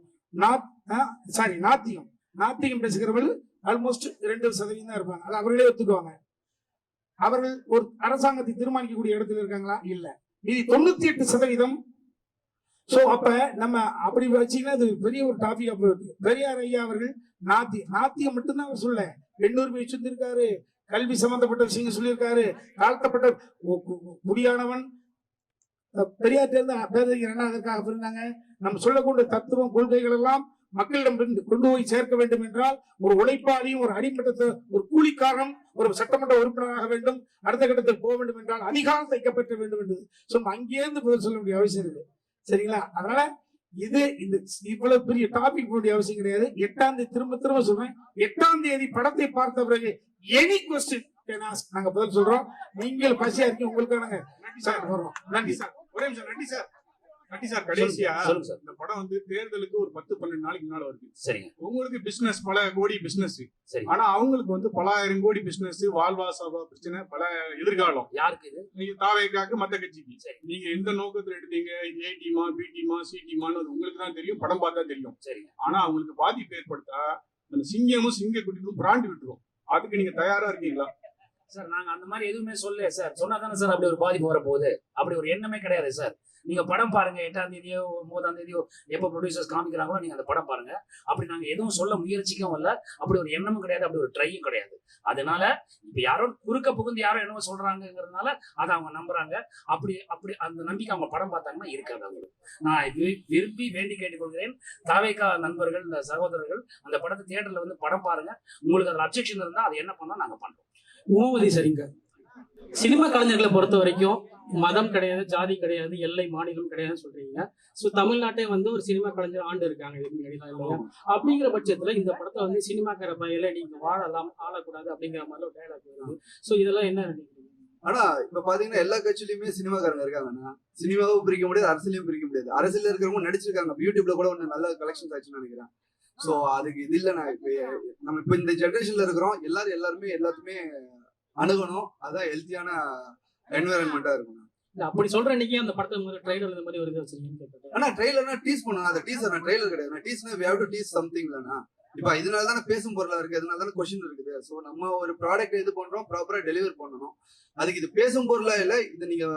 நாத்திகம் பேசுகிறவர்கள் ஆல்மோஸ்ட் 2% தான் இருப்பாங்க. அது அவர்களே ஒத்துக்குவாங்க. அவர்கள் ஒரு அரசாங்கத்தை தீர்மானிக்கக்கூடிய இடத்துல இருக்காங்களா? இல்ல. இது 98%. சோ அப்ப நம்ம அப்படி வச்சீங்கன்னா அது பெரிய ஒரு டாபிக். அப்ப பெரியார் ஐயா அவர்கள் நாத்தியம் மட்டும்தான் அவர் சொல்ல, பெண்ணுரிமை சொல்லியிருக்காரு, கல்வி சம்பந்தப்பட்ட விஷயங்கள் சொல்லியிருக்காரு, தாழ்த்தப்பட்ட குடியானவன் பெரியார் பேரறிஞர் என்ன அதற்காக இருந்தாங்க. நம்ம சொல்லக்கூடிய தத்துவம் கொள்கைகள் எல்லாம் மக்களிடம் கொண்டு போய் சேர்க்க வேண்டும் என்றால் ஒரு உழைப்பாளியும் ஒரு அடிமட்டத்தை ஒரு கூலிக்காரன் ஒரு சட்டமன்ற உறுப்பினராக வேண்டும், அடுத்த கட்டத்தில் போக வேண்டும் என்றால் அதிகாரம் தைக்கப்பட்ட வேண்டும் என்று சொன்ன அங்கேயிருந்து பதில் சொல்ல வேண்டிய அவசியம் இருக்கு. சரிங்களா? அதனால இது இந்த இவ்வளவு பெரிய டாபிக் வேண்டிய அவசியம் கிடையாது. 8ஆம் தேதி திரும்ப சொல்றேன், 8ஆம் தேதி படத்தை பார்த்த பிறகு எனி கொஸ்டின் நாங்க பதில் சொல்றோம். நீங்கள் பசியா இருக்கீங்க, உங்களுக்கான சார் வரோம். நன்றி சார். ஒரே நிமிஷம். நன்றி சார். கடைசியா இந்த படம் வந்து தேர்தலுக்கு ஒரு 10-12 நாளைக்கு முன்னால வருது. சரிங்க. உங்களுக்கு பிசினஸ் பல கோடி பிசினஸ், சரி. ஆனா அவங்களுக்கு வந்து பல ஆயிரம் கோடி பிசினஸ், வாழ்வாசாவா பிரச்சனை, பல எதிர்காலம். யாருக்கு இது? நீங்க தாவேக்காக்கு மத்த கட்சிக்கு நீங்க எந்த நோக்கத்துல எடுத்தீங்க, இது ஏ டீமா பி டீமா சி டீமான்னு உங்களுக்கு தான் தெரியும், படம் பார்த்தா தெரியும். சரி. ஆனா அவங்களுக்கு பாதிப்பு ஏற்படுத்தா அந்த சிங்கமும் சிங்க குட்டிக்கும் பிராண்டு விட்டுரும். அதுக்கு நீங்க தயாரா இருக்கீங்களா? சார் நாங்க அந்த மாதிரி எதுவுமே சொல்லல சார். சொன்னா தானே சார் அப்படி ஒரு பாதிப்பு வர போகுது. அப்படி ஒரு எண்ணமே கிடையாது சார். நீங்க படம் பாருங்க, 8ஆம் தேதியோ 9ஆம் தேதியோ எப்போ ப்ரொடியூசர்ஸ் காமிக்கிறாங்களோ நீங்க அந்த படம் பாருங்க. அப்படி நாங்க எதுவும் சொல்ல முயற்சிக்கவும் இல்லை, அப்படி ஒரு எண்ணமும் கிடையாது, அப்படி ஒரு ட்ரையும் கிடையாது. அதனால இப்ப யாரோ குறுக்க புகுந்து யாரோ என்னவோ சொல்றாங்கிறதுனால அதை அவங்க நம்புறாங்க. அப்படி அந்த நம்பிக்கை அவங்க படம் பார்த்தாங்கன்னா இருக்காது அவங்களுக்கு. நான் விரும்பி வேண்டி கேட்டுக்கொள்கிறேன், தாவேகா நண்பர்கள், இந்த சகோதரர்கள் அந்த படத்தை தியேட்டர்ல வந்து படம் பாருங்க. உங்களுக்கு அதில் அப்செக்ஷன் இருந்தா அது என்ன பண்ணா நாங்க பண்றோம். உமாவதி சரிங்க. சினிமா கலைஞர்களை பொறுத்த வரைக்கும் மதம் கிடையாது, ஜாதி கிடையாது, எல்லை மாநிலம் கிடையாதுன்னு சொல்றீங்க. ஸோ தமிழ்நாட்டே வந்து ஒரு சினிமா கலைஞர் ஆண்டு இருக்காங்க இல்லையா? அப்படிங்கிற பட்சத்துல இந்த படத்தை வந்து சினிமாக்கார பையில நீங்க வாழலாம், ஆளக்கூடாது அப்படிங்கிற மாதிரி ஒரு டைலாக் வருது. ஸோ இதெல்லாம் என்ன நினைக்கிறீங்க? ஆனா இப்ப பாத்தீங்கன்னா எல்லா கட்சியிலுமே சினிமாக்காரங்க இருக்காங்கன்னா சினிமாவும் பிரிக்க முடியாது, அரசியலையும் பிரிக்க முடியாது. அரசியல் இருக்கிறவங்க நடிச்சிருக்காங்க, யூடியூப்ல கூட ஒண்ணு நல்ல கலெக்ஷன்ஸ் ஆச்சுன்னு நினைக்கிறேன். சோ அதுக்கு இது இல்ல. நான் நம்ம இப்ப இந்த ஜெனரேஷன்ல இருக்கிறோம், எல்லாருமே எல்லாத்துமே அணுகணும். அதான் ஹெல்த்தியான என்விரான்மெண்டா இருக்கணும். அப்படி சொல்ற இன்னைக்கு அந்த படத்தை ட்ரெய்லர் இந்த மாதிரி வருது வச்சிருக்கீங்க. ஆனா ட்ரெய்லர்னா டீஸ் பண்ணணும். அந்த டீசர் ட்ரெய்லர் கிடையாது. டீஸ்னா we have to tease something இல்லனா. இப்ப இதனால தானே பேசும் பொருளா இருக்கு, அதனால தானே கொஸ்டின் இருக்குது. சோ நம்ம ஒரு ப்ராடக்ட் இது பண்றோம், ப்ராப்பரா டெலிவர் பண்ணணும். அதுக்கு இது பேசும் பொருளா இல்ல. இது நீங்க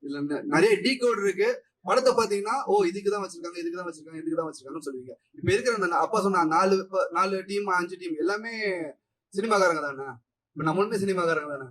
இதுல நிறைய டீகோட் இருக்கு. படத்தை பாத்தீங்கன்னா இதுக்குதான் வச்சிருக்காங்க, இதுக்குதான் வச்சிருக்காங்க, இதுக்குதான் வச்சிருக்காங்கன்னு சொல்லுவீங்க. இப்ப இருக்கிற அந்த அப்பா சொன்னா 4 டீம் 5 டீம் எல்லாமே சினிமாக்காரங்க தானே. இப்ப நம்மளுமே சினிமாக்காரங்க தானே.